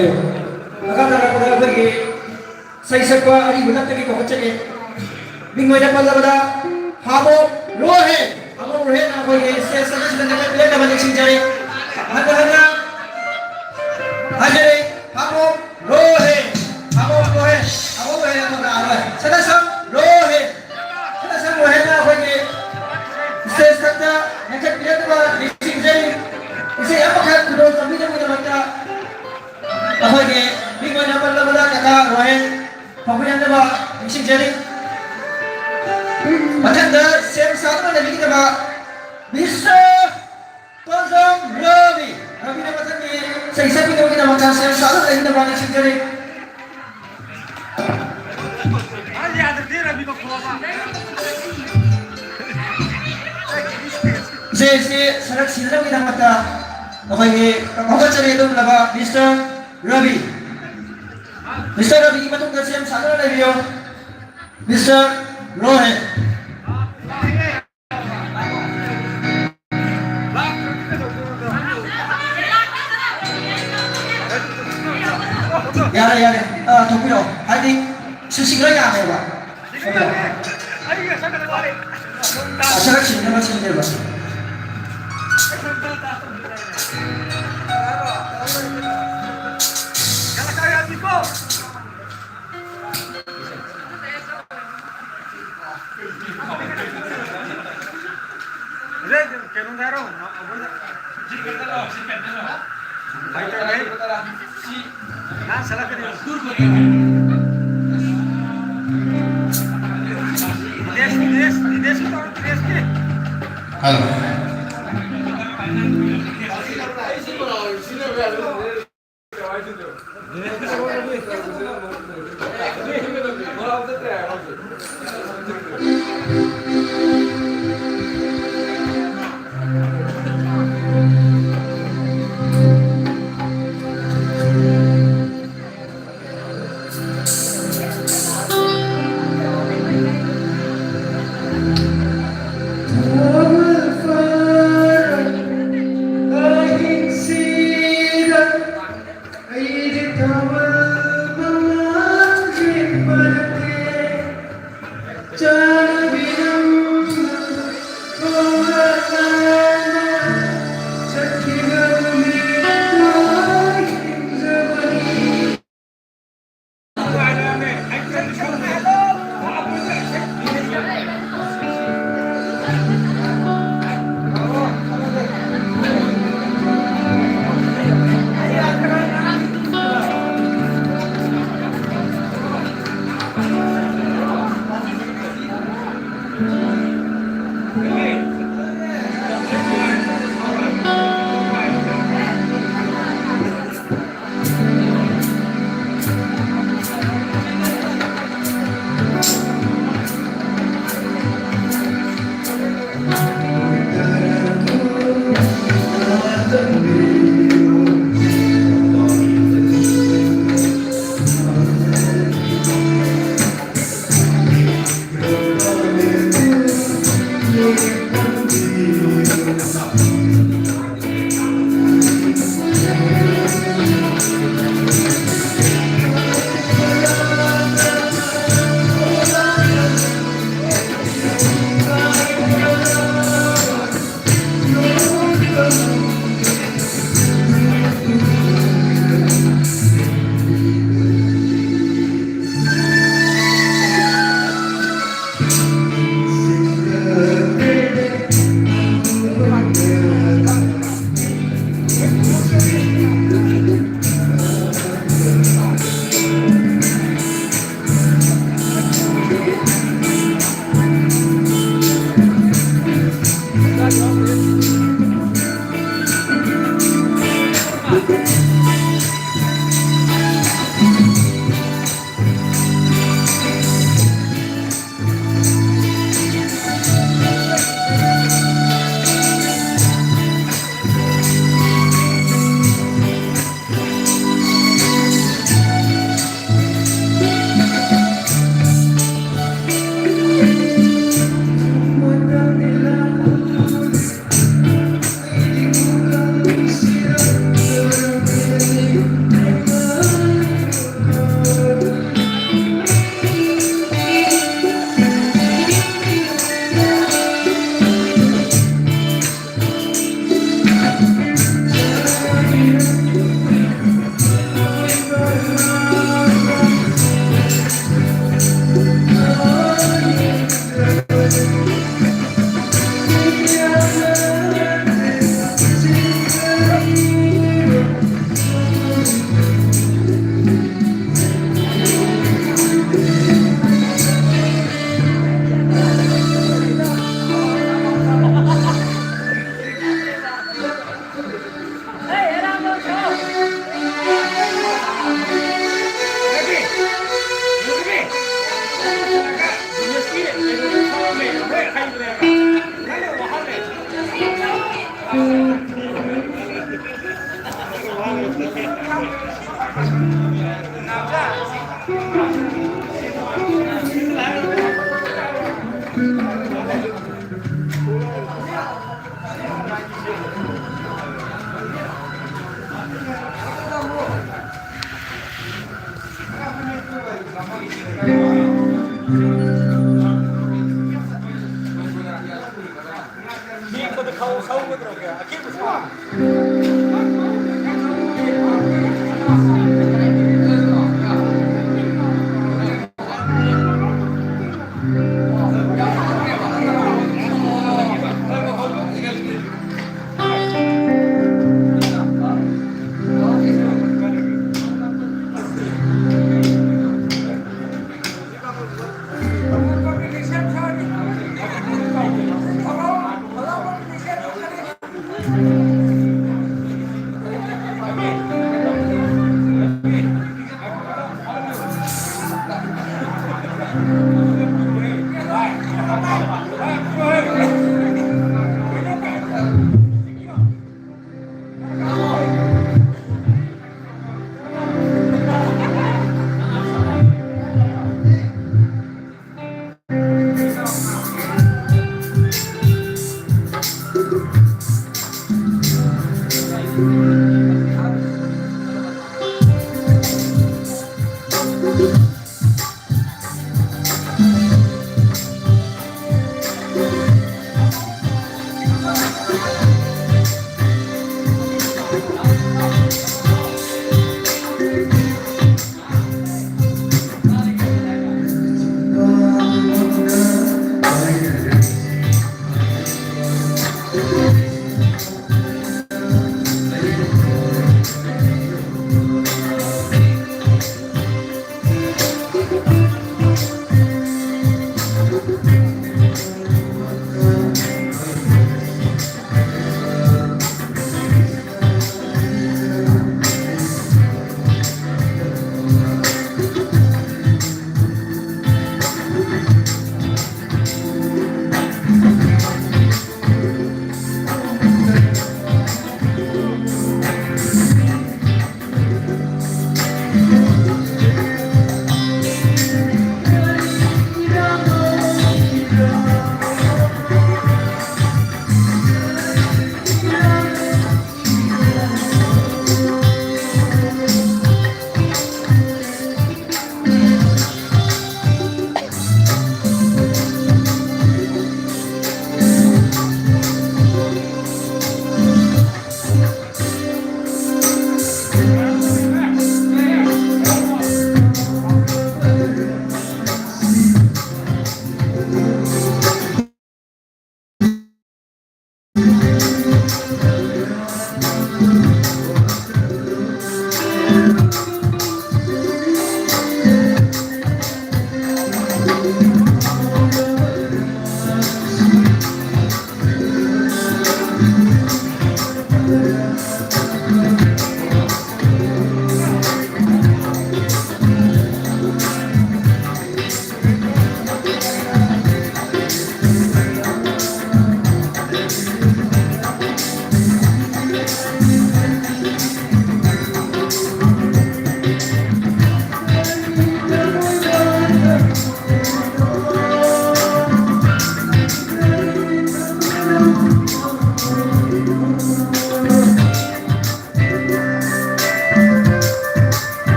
you. Nakatara ko na lagi sa isa ko ari bulat lagi ko chake. Bingoy na pala bada habo rohe. Habo rohe na ko ye se sa sa na le na mani sinjari. Hada hada. Hajere habo rohe. Habo rohe. Habo rohe na ko na. Sada sa rohe. Sada sa rohe na ko ye se sa ta natchade le na sinjari. Ise apakhat ko do tabi na mata. Ahoge, bingoy na pala bada kata rohe. Pakuyan na ba sinjari? Matanda sem satu na lagi ba? Bisa tozong Rabi. Rabi na matanda sa isa pinto kita makan sem satu lagi na ba sinjari? Ali ada dia Rabi ko kuha. Si sarak sila kita mata. Okay, kawan cari itu laba Mr. Rabi. Mr. Rabi kita tunggu sem satu lagi yo. Mr. Rohe. Yare, topiro. Hadi, susigla ya me ba. Asarak sinjaba sinjaba.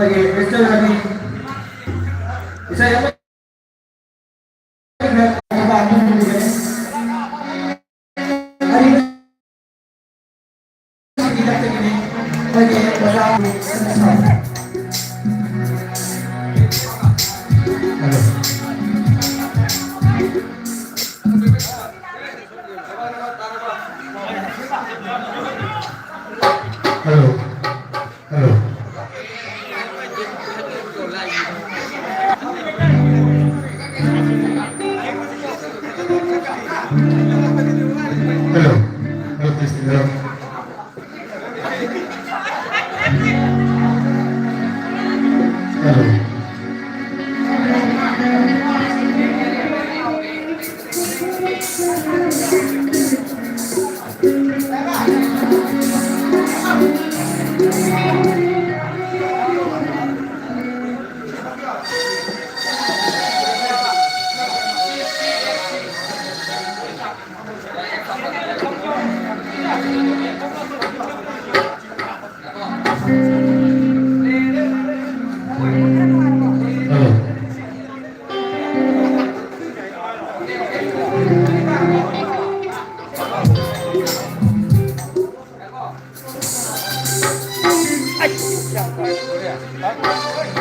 Okay, Mr. Ravi. Isa yung Hello. Hello. Hello. Hello, please. Hello. Hello.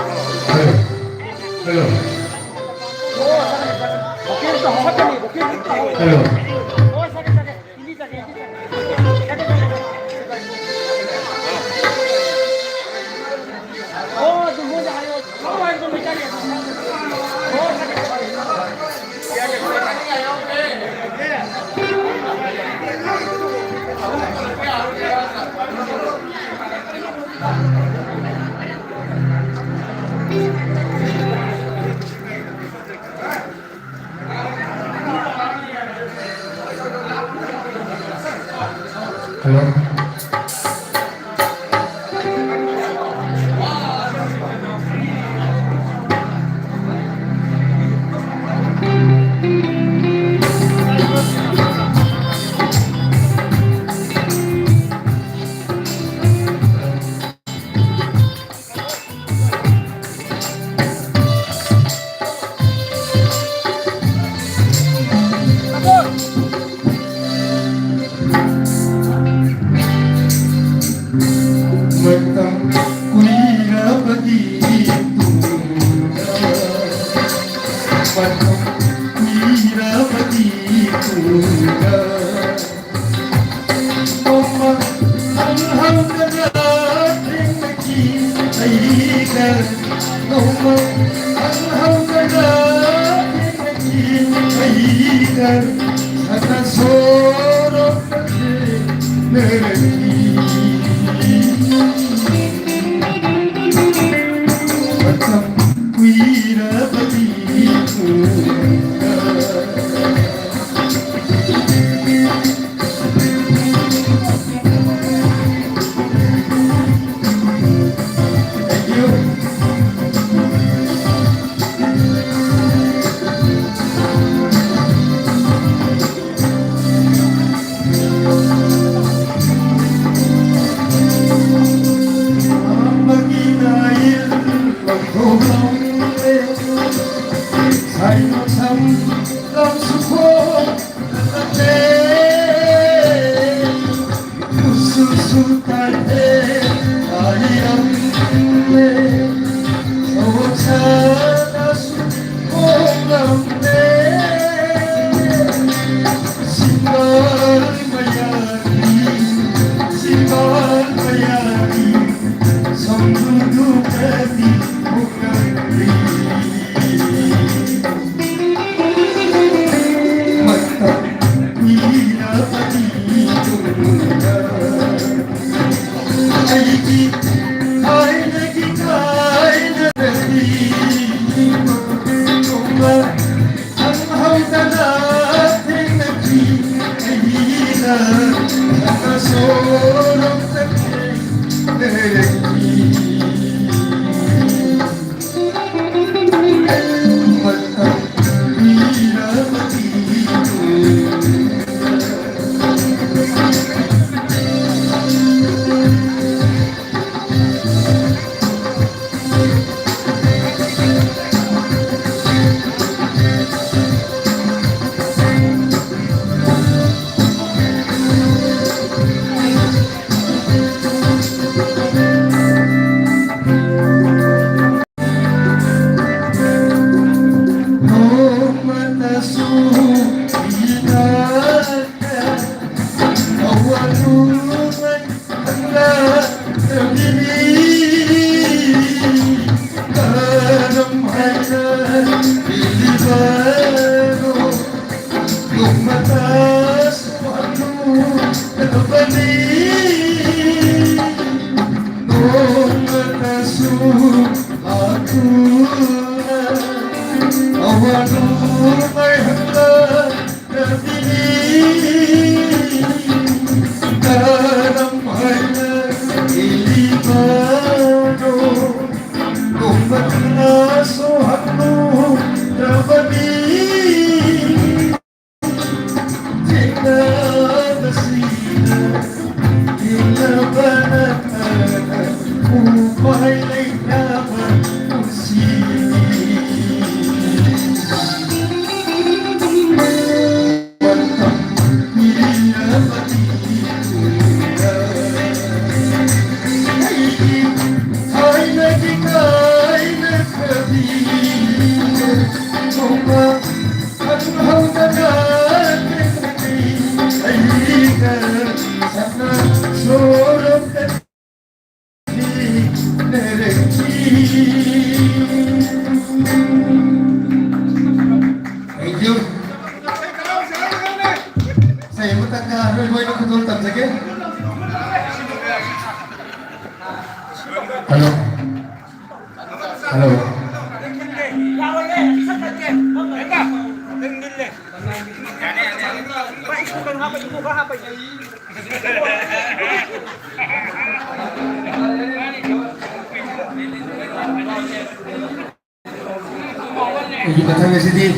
Hello. Hello. Hello.
Lumatas waktu kembali Lumatasu aku Awanu may hanggang nabili Karamay na ilimano Lumatas waktu kembali Thank you. Saya bertanya, betul tak saja? Halo. Halo. Kita tanya sedih.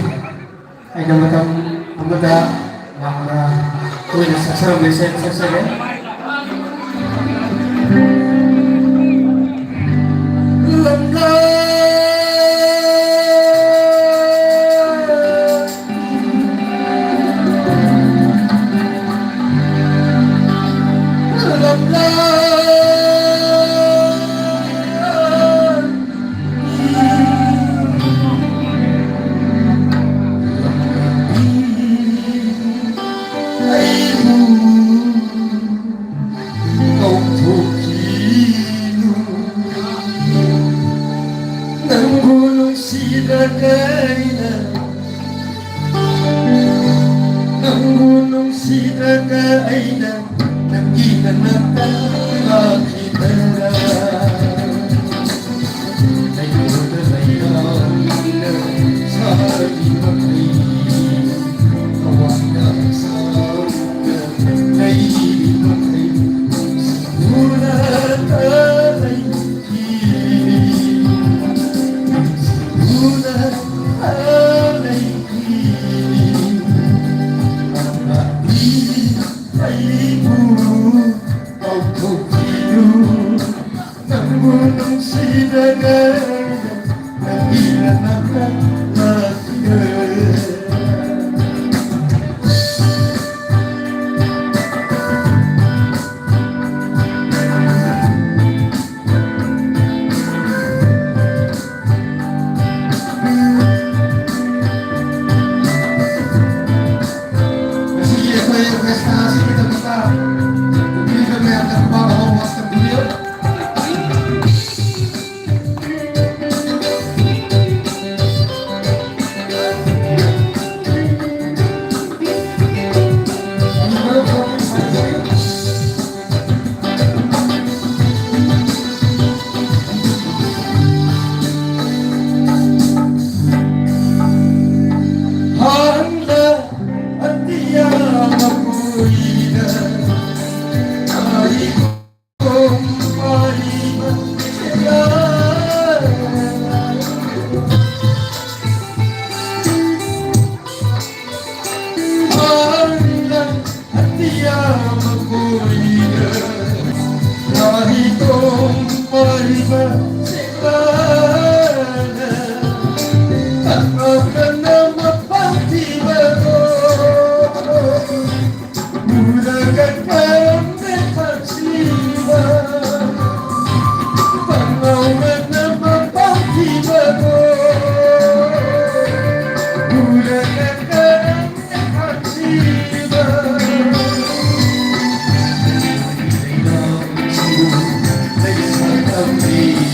Ay namatang amta yang kuirena sasar biasa sasar ya.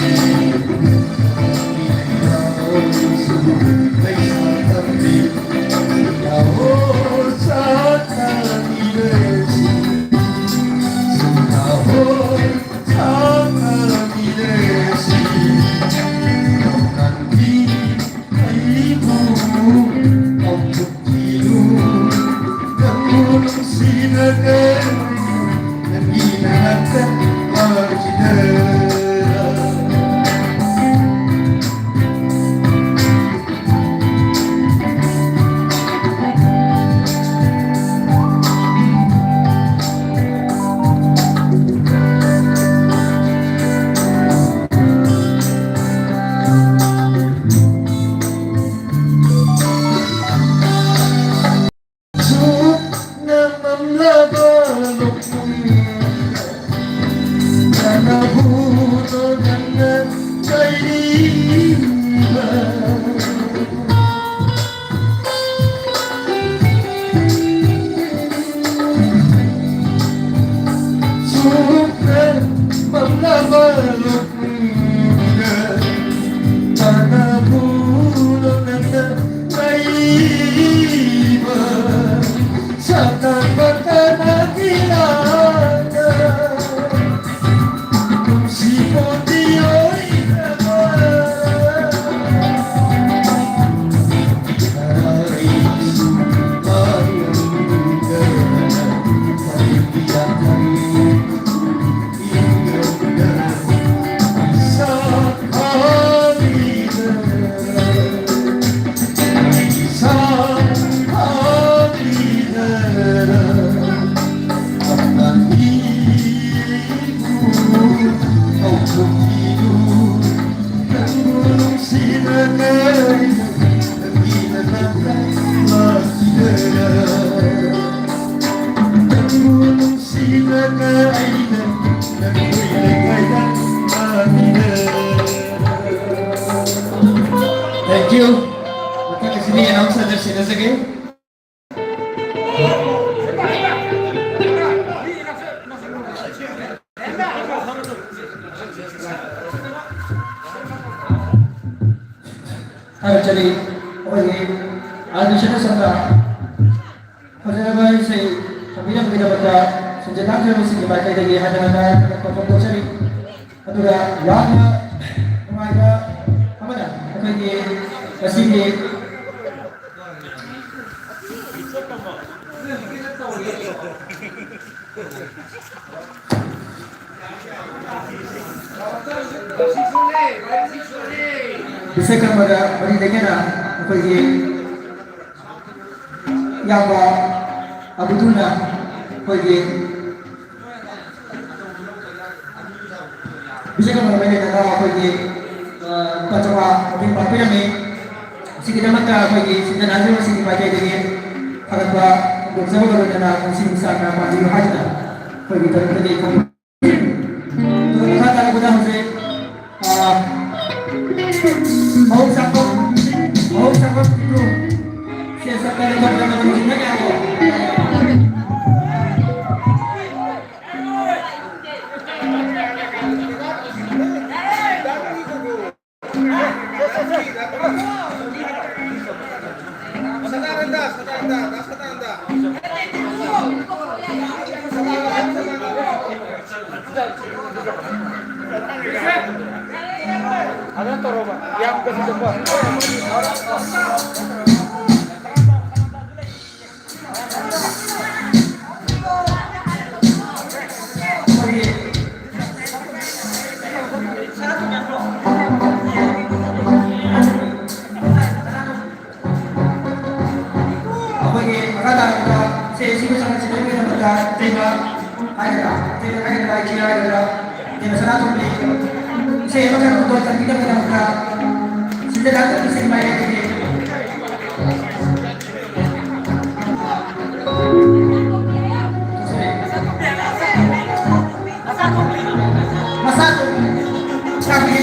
Thank you.
Thank you. Maka kesini announcer dari sini lagi. Jadi, ada siapa sahaja. Kalau bayi saya, kami nak kita baca senjata yang mesti dipakai lagi ada kompon cari. Atau yang mereka apa dah? Kami kasih dia. Bisa kan pada bagi dengan apa ini yang abu tuna apa ini bisa kan pada bagi dengan apa ini kacau mungkin pakai ni si kita mata apa ini si dan aja masih dipakai dengan agak untuk sama kalau dengan si misalnya apa di hajat apa ini tadi itu kata aku dah mesti mau sakit itu siapa yang berada di sini aku
ada toroba yang kasih sebuah
apa ini kata saya sih sangat senang dengan mereka tema ada tema sana tu saya makan untuk kita mereka sudah datang di sini banyak ini masa tu kami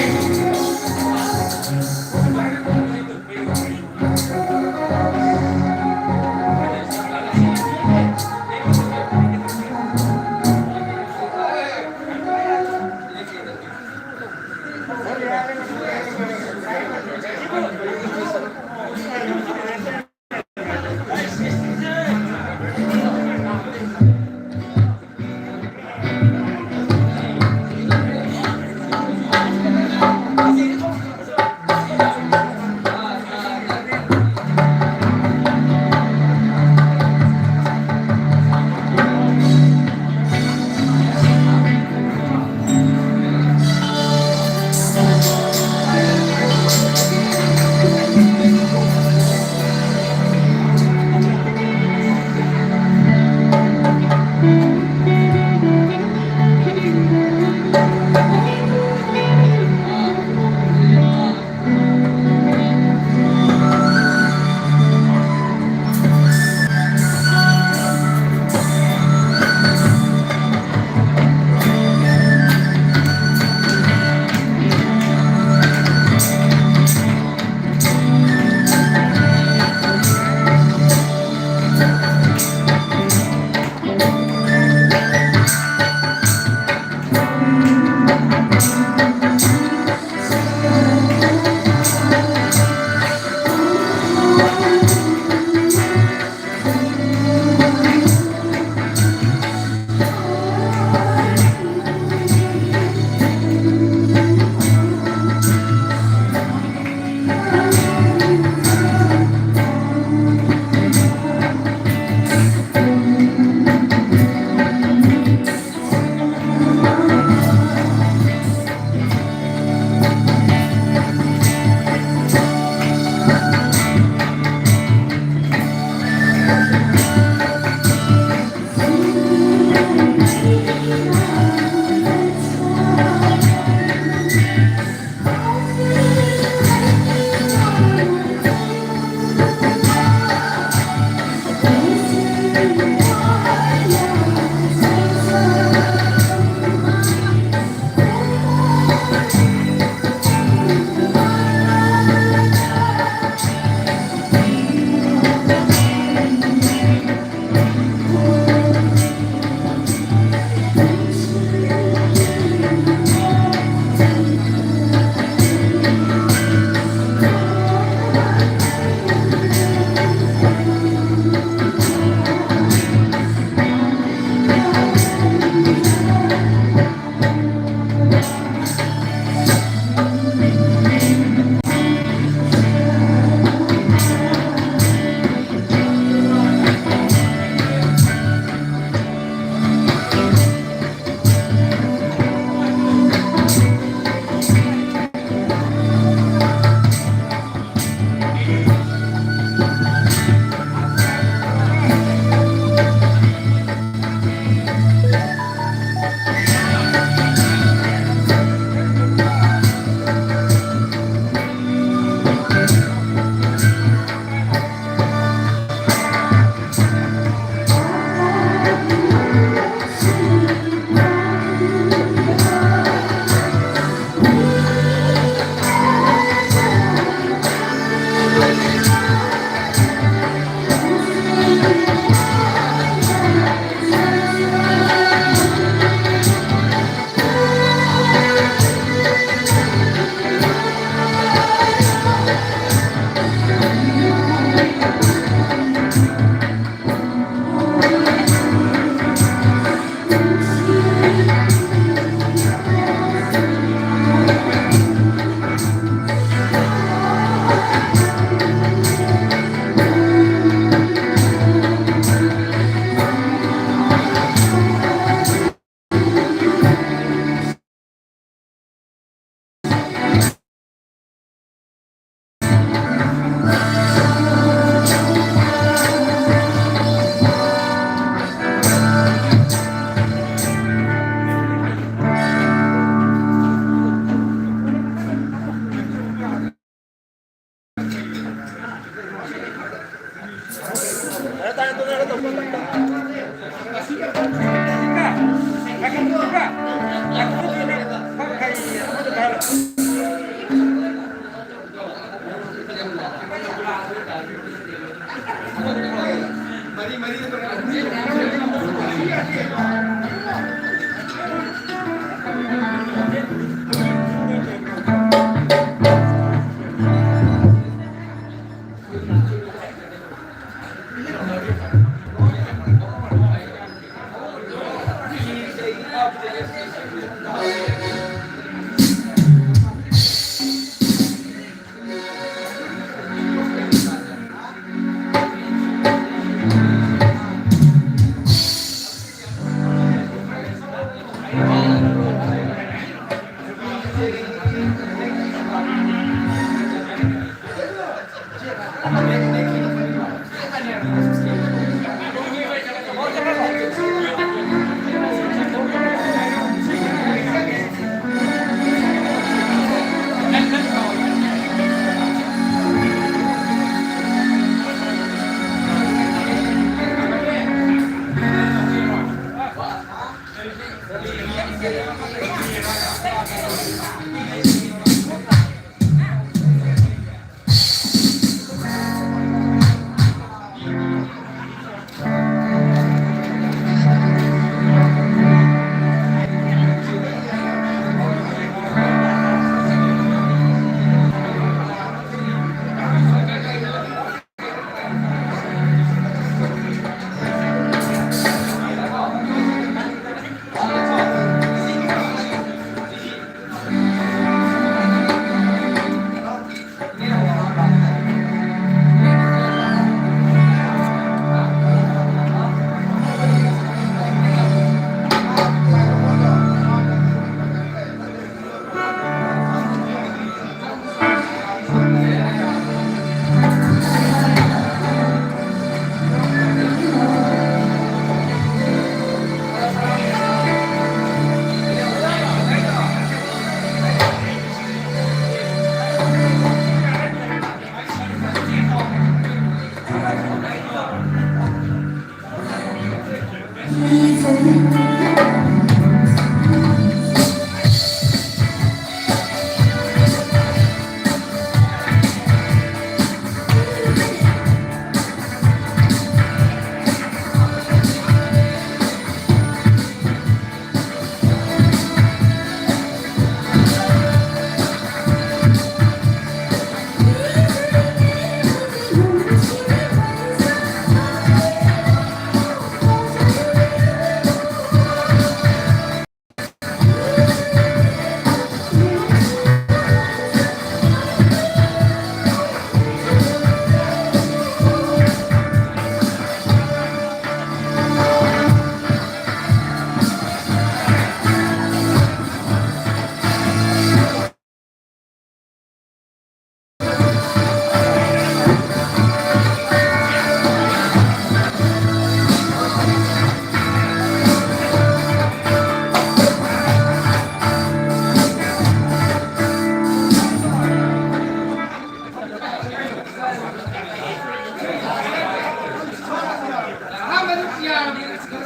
Hello,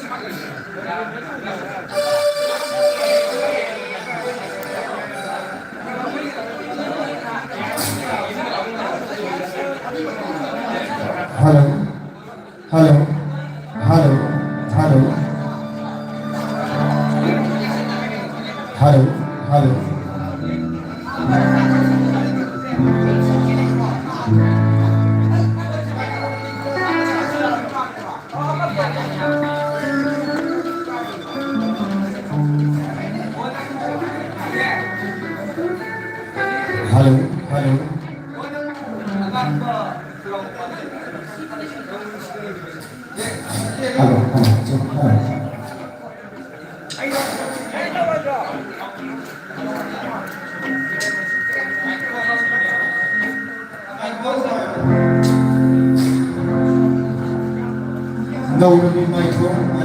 hello, hello, hello, hello, hello. Hello, hello. Hello, hello. No, no, no, no,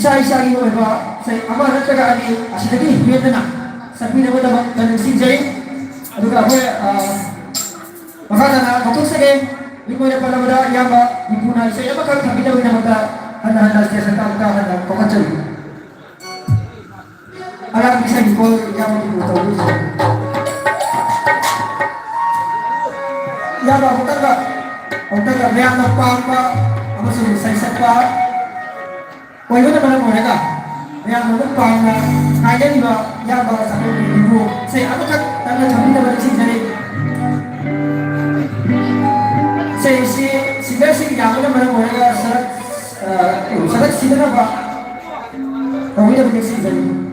isa-isagi mo iba sa ama natchade asidagi ywrasu sabi na mo na kanang sinjaba aduga ako makana na kapag sige limo na pala mada yaba ipuna sa yaba kang kabitaw na mata handa-handa siya sa tao ka handa kokachal Alam bisa di call yang tahu itu. Ya ba hotel ka yang apa amasung saya pa. Koi mana mana mereka yang pang na kaya di ba yang ba sa ibu. Saya apa kan tanda kami dapat sih dari. Si basic yang mana mereka sarat sih apa. Kami dapat sih dari.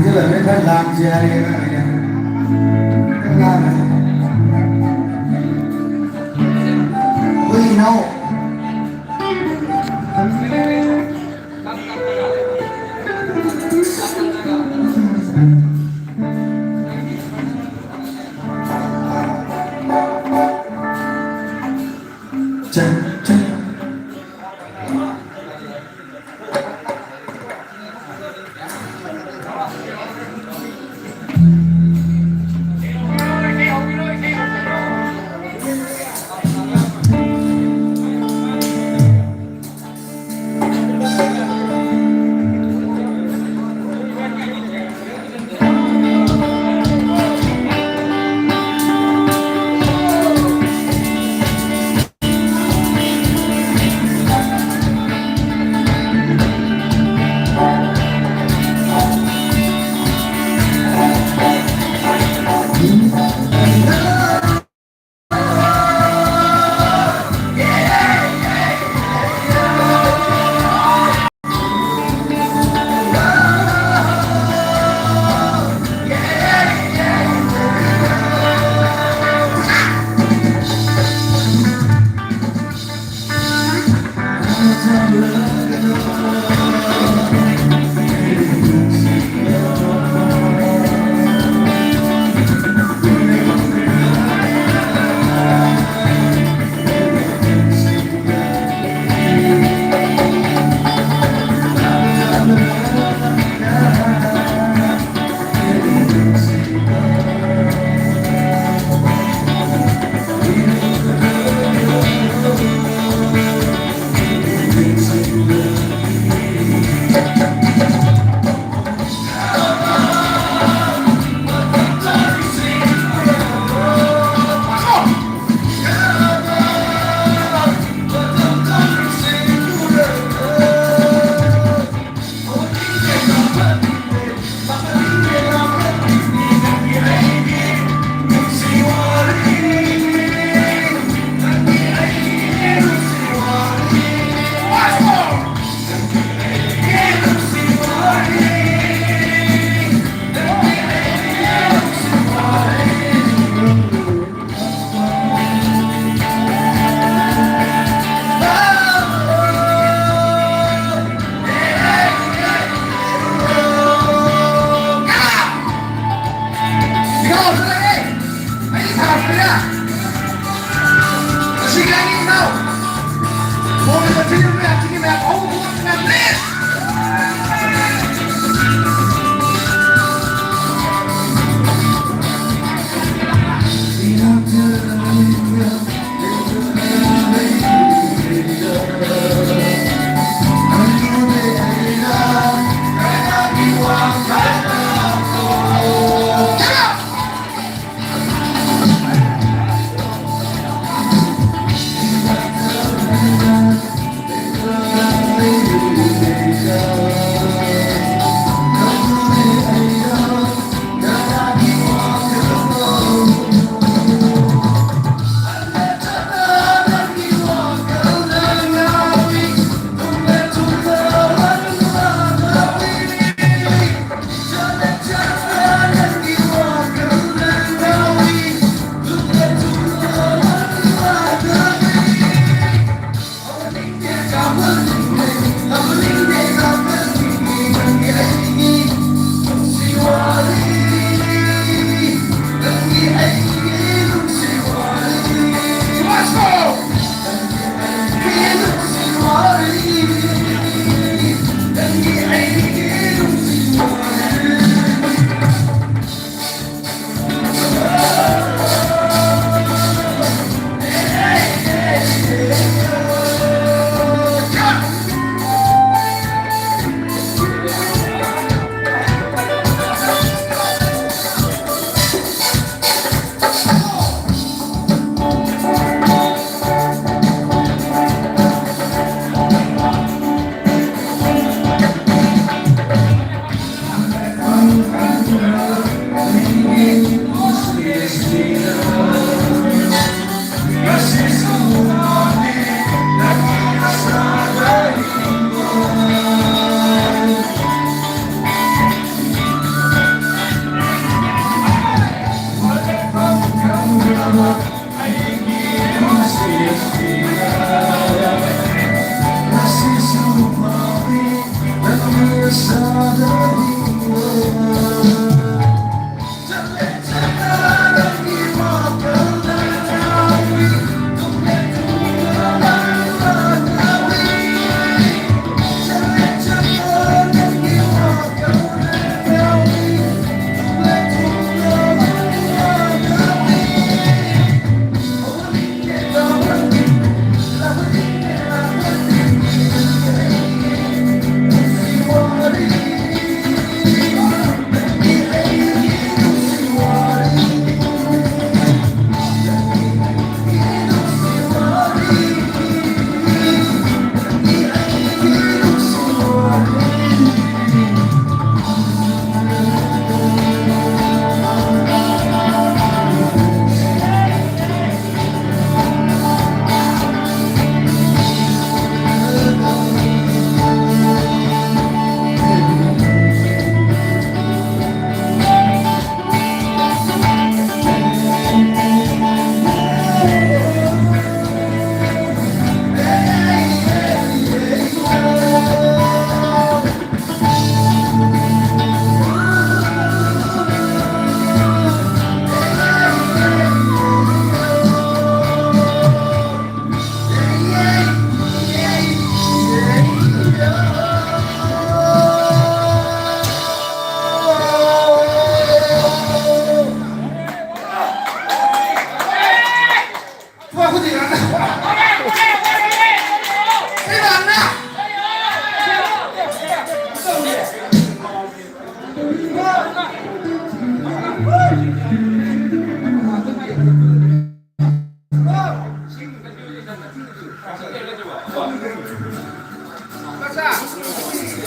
Thế là mấy thằng làm gì đây này? Làm này. Ui đâu? Chân chân.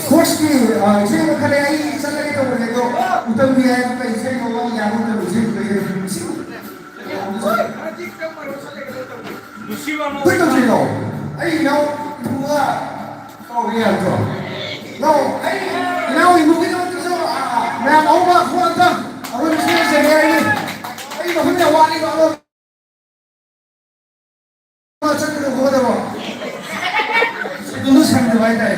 Koski, saya nak kena ini, saya lagi tahu mereka utang biaya apa saya mau yang utang saya beri. Betul sih lo. Now dua, oh iya tu. Now ibu kita tu so, nak awak kuat tak? Awak mesti saya ini. Bahunya wali kalau macam tu buat apa? Dulu saya tu baik tak?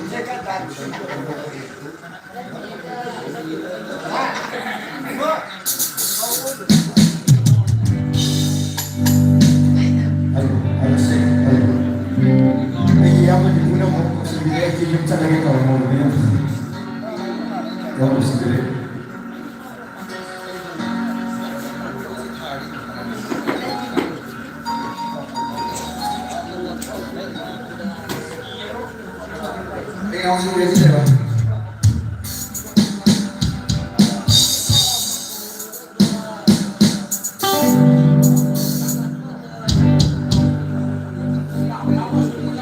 Check out that.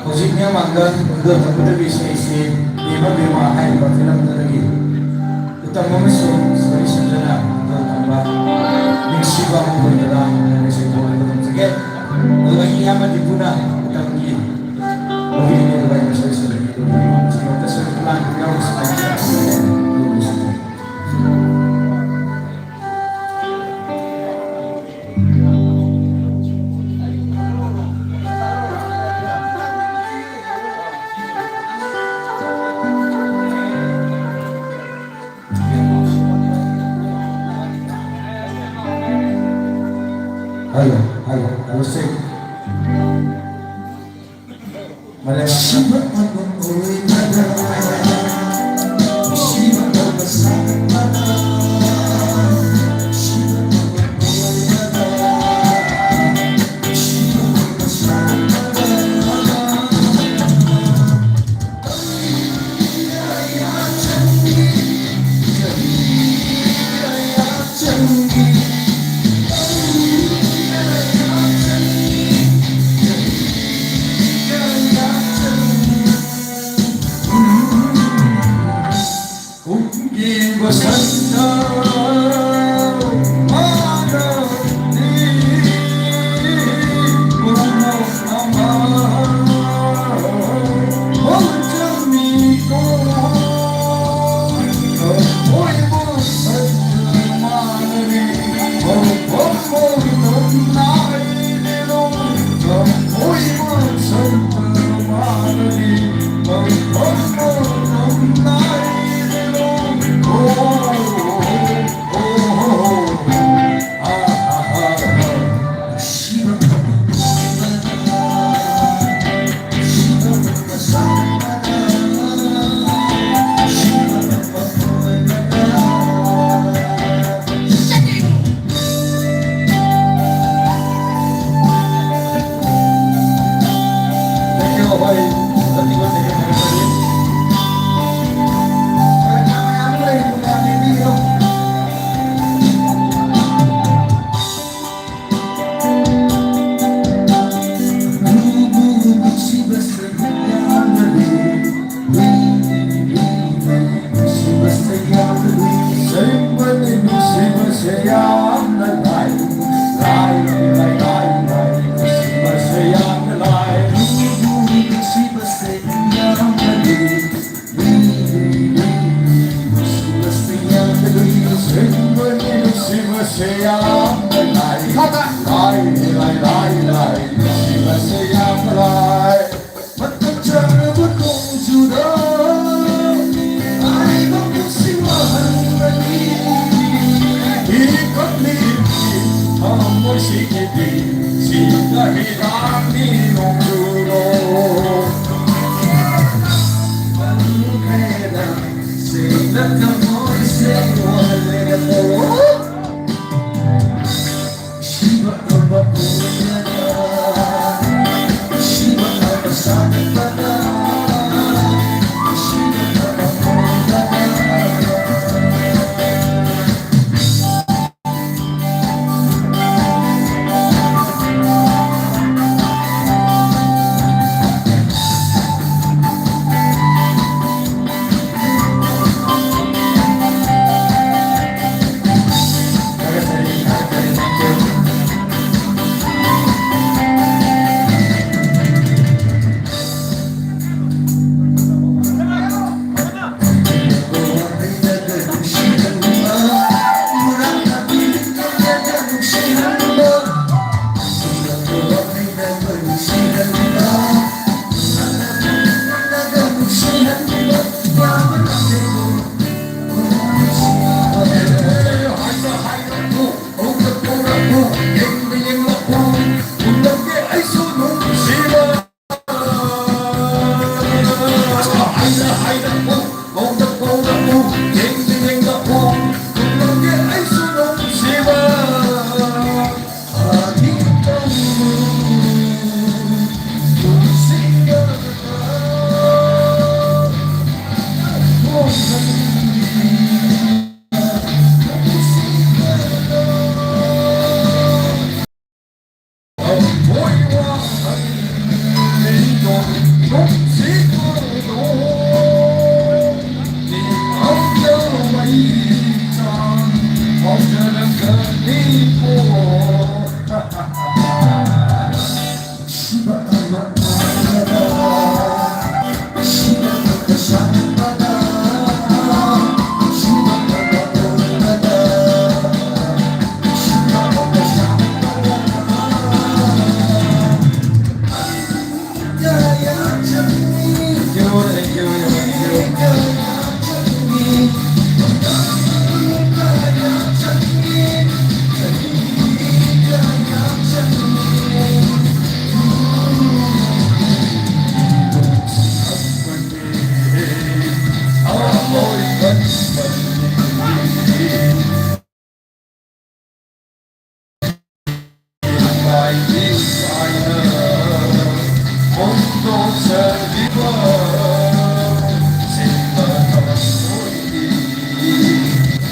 Hujiknya mangga untuk betul bisa isi lima lima Aheiba film lagi. Utama mesum sebagai sarjana untuk tambah misi bangun berdalam dan risiko untuk sekian. Untuk ini amat dipunah utang ini. Lebih ini lebih besar lagi. Semoga setelah kita selesai. Halo, sing. Mari kita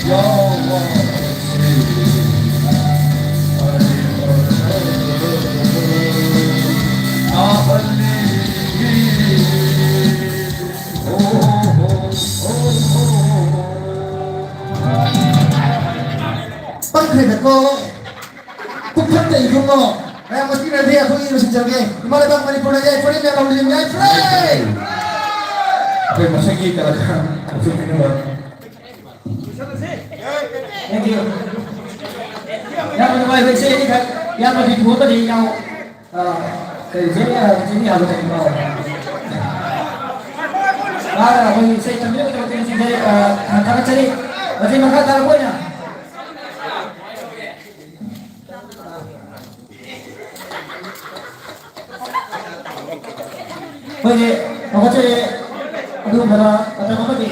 Băng thể cô phúc thân tình không ngờ em một cái này không yêu xin chào nghe mà lại băng Manipur này phải đi làm liền ngay play về mà sẽ ghi cả là chụp cái nữa
Thank you. Yang mana baik saya ni kan, yang mana dua tadi yang kerja sini harus tengok. Baik saya cakap kita tengok sini cara cari, macam mana cara buatnya? Baik, apa cari? Aduh, mana ada apa ni?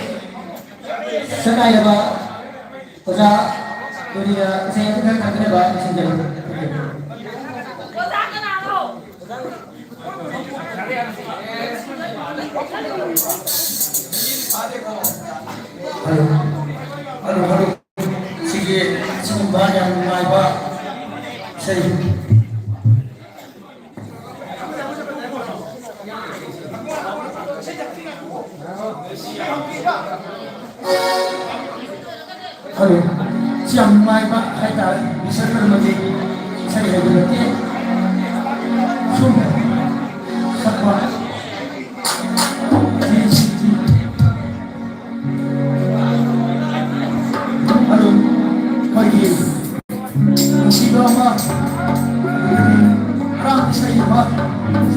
Senai apa? Oja, jadi saya itu kan kami ada mesin jalan. Halo, sikit sinjaba yang Aheiba, saya. Halo, siang Aheiba, kita bisa berbagi saya berbagi sumber satwa. Halo, pagi. Sinjaba, orang saya bah,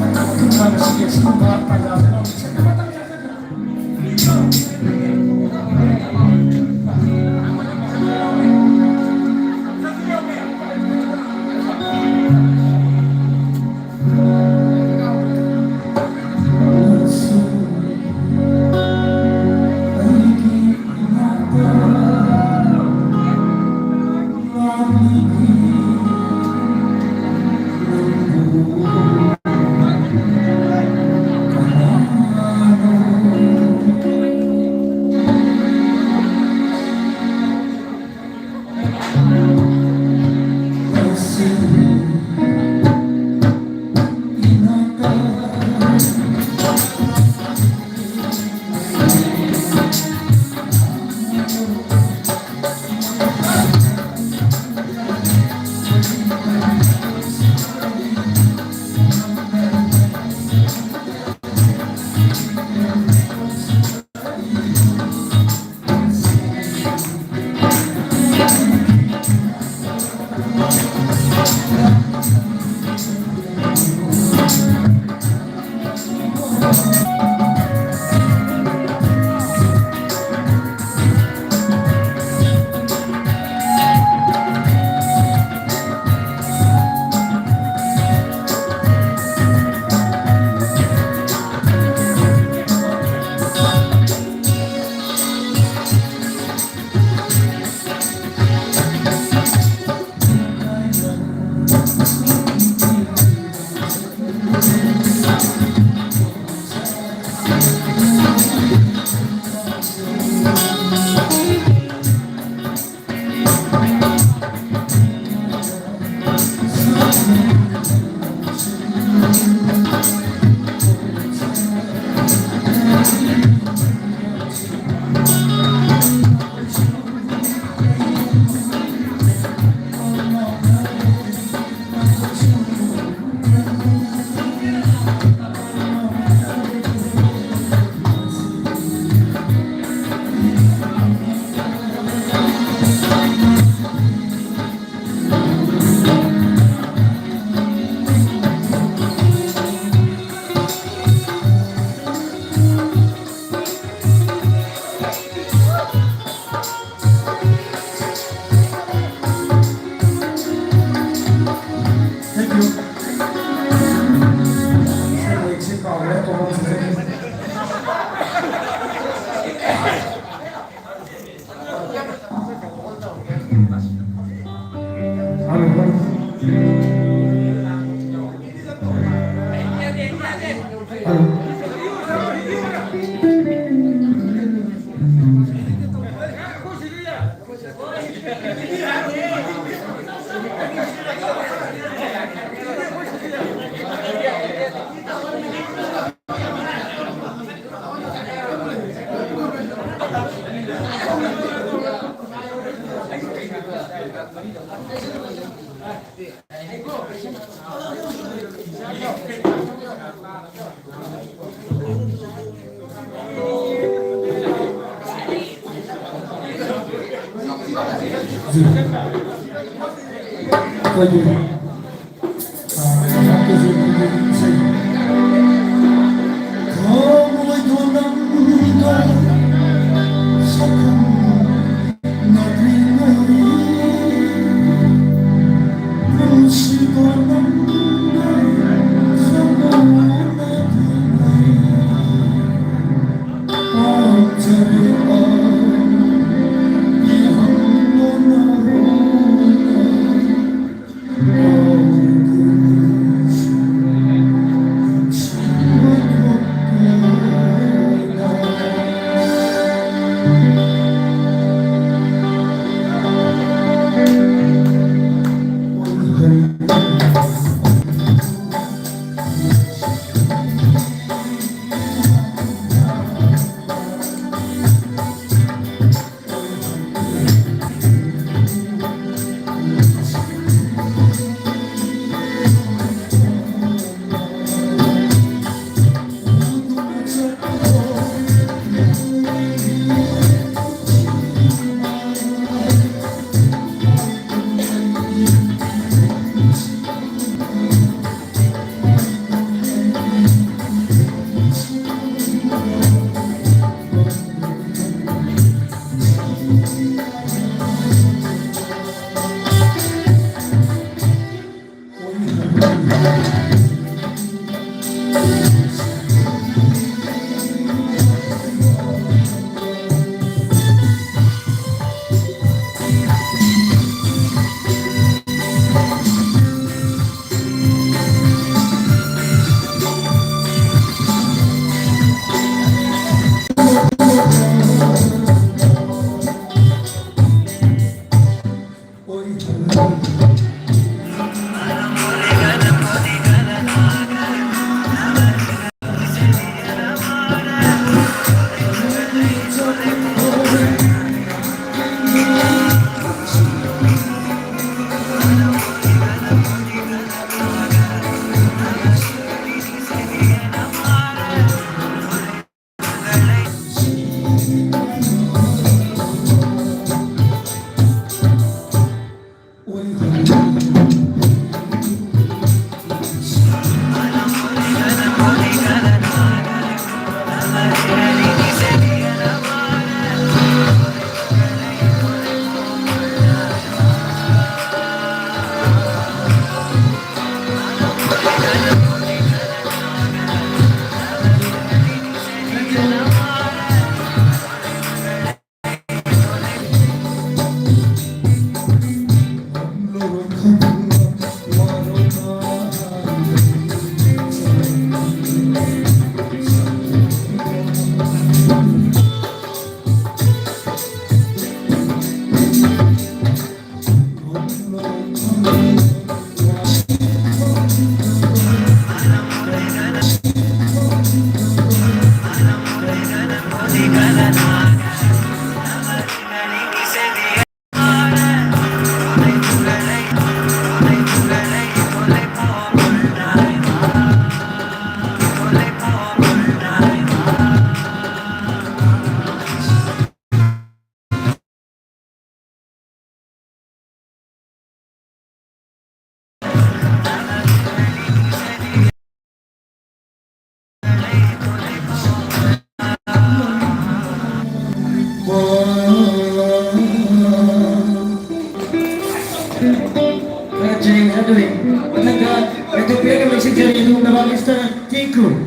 saya tunggu sikit sinjaba pada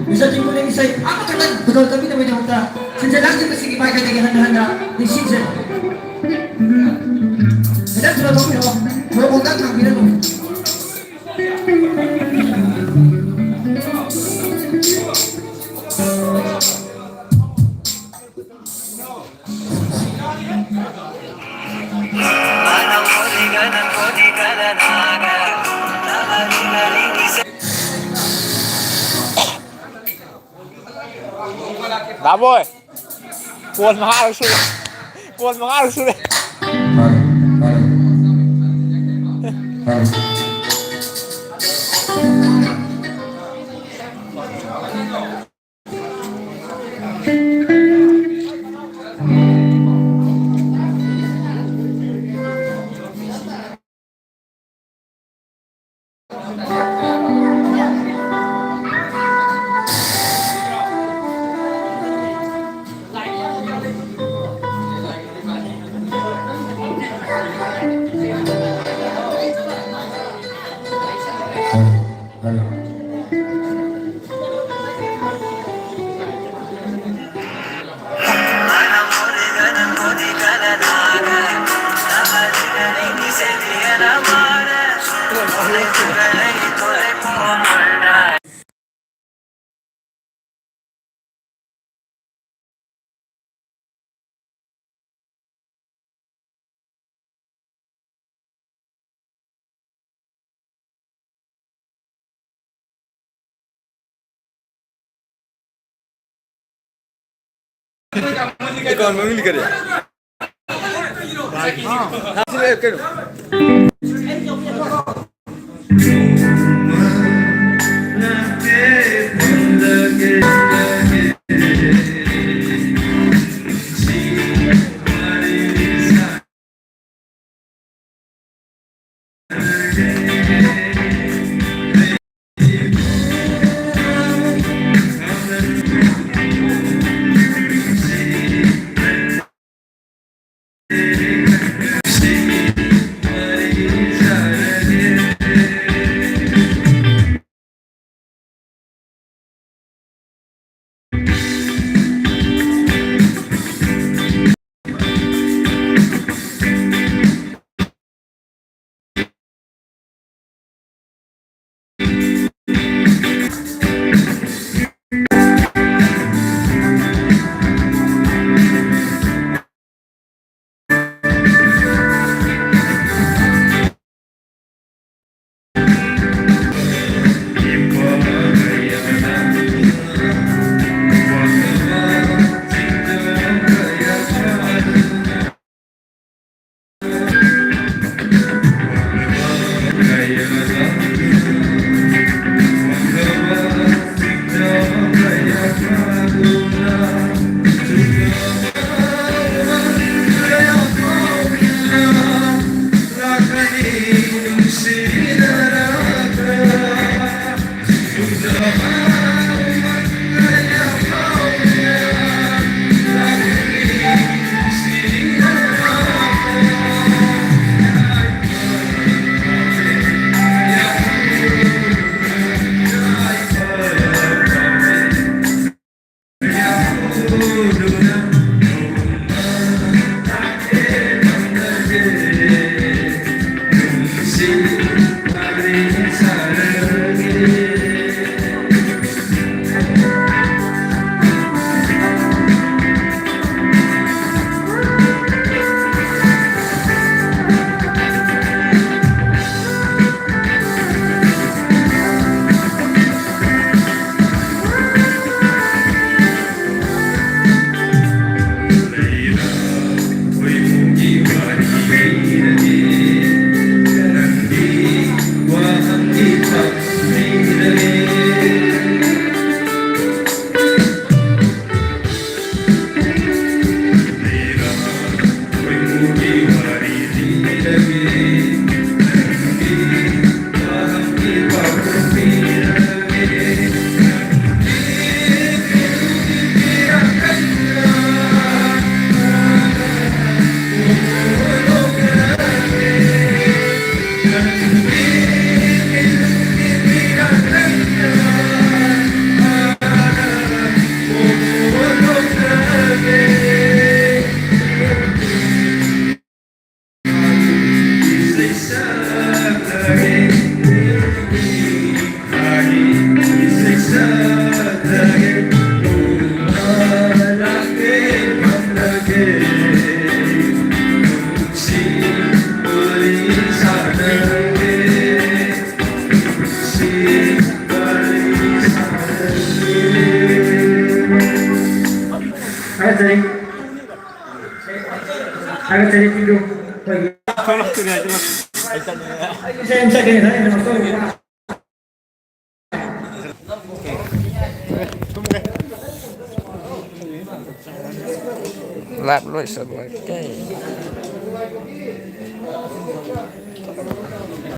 Bisa jemput lagi saya. Apa kata betul tapi namanya amta. Sinjaba lagi mesti dipakai dengan handa-handa di sini. Ada sudah tahu ya. Dua bulan tak bila tu.
Ah
Đã bôi cuốn mà ngã được sự cuốn mà ngã được sự đấy
còn mới đi cái đấy. Cái
ꯊꯥꯒꯠꯆꯔꯤ ꯊꯥꯒꯠꯆꯔꯤ ꯄꯤꯕꯤꯌꯨ ꯑꯩꯈꯣꯏꯒꯤ ꯆꯠꯀꯅꯤ
lap lối sờ lối cái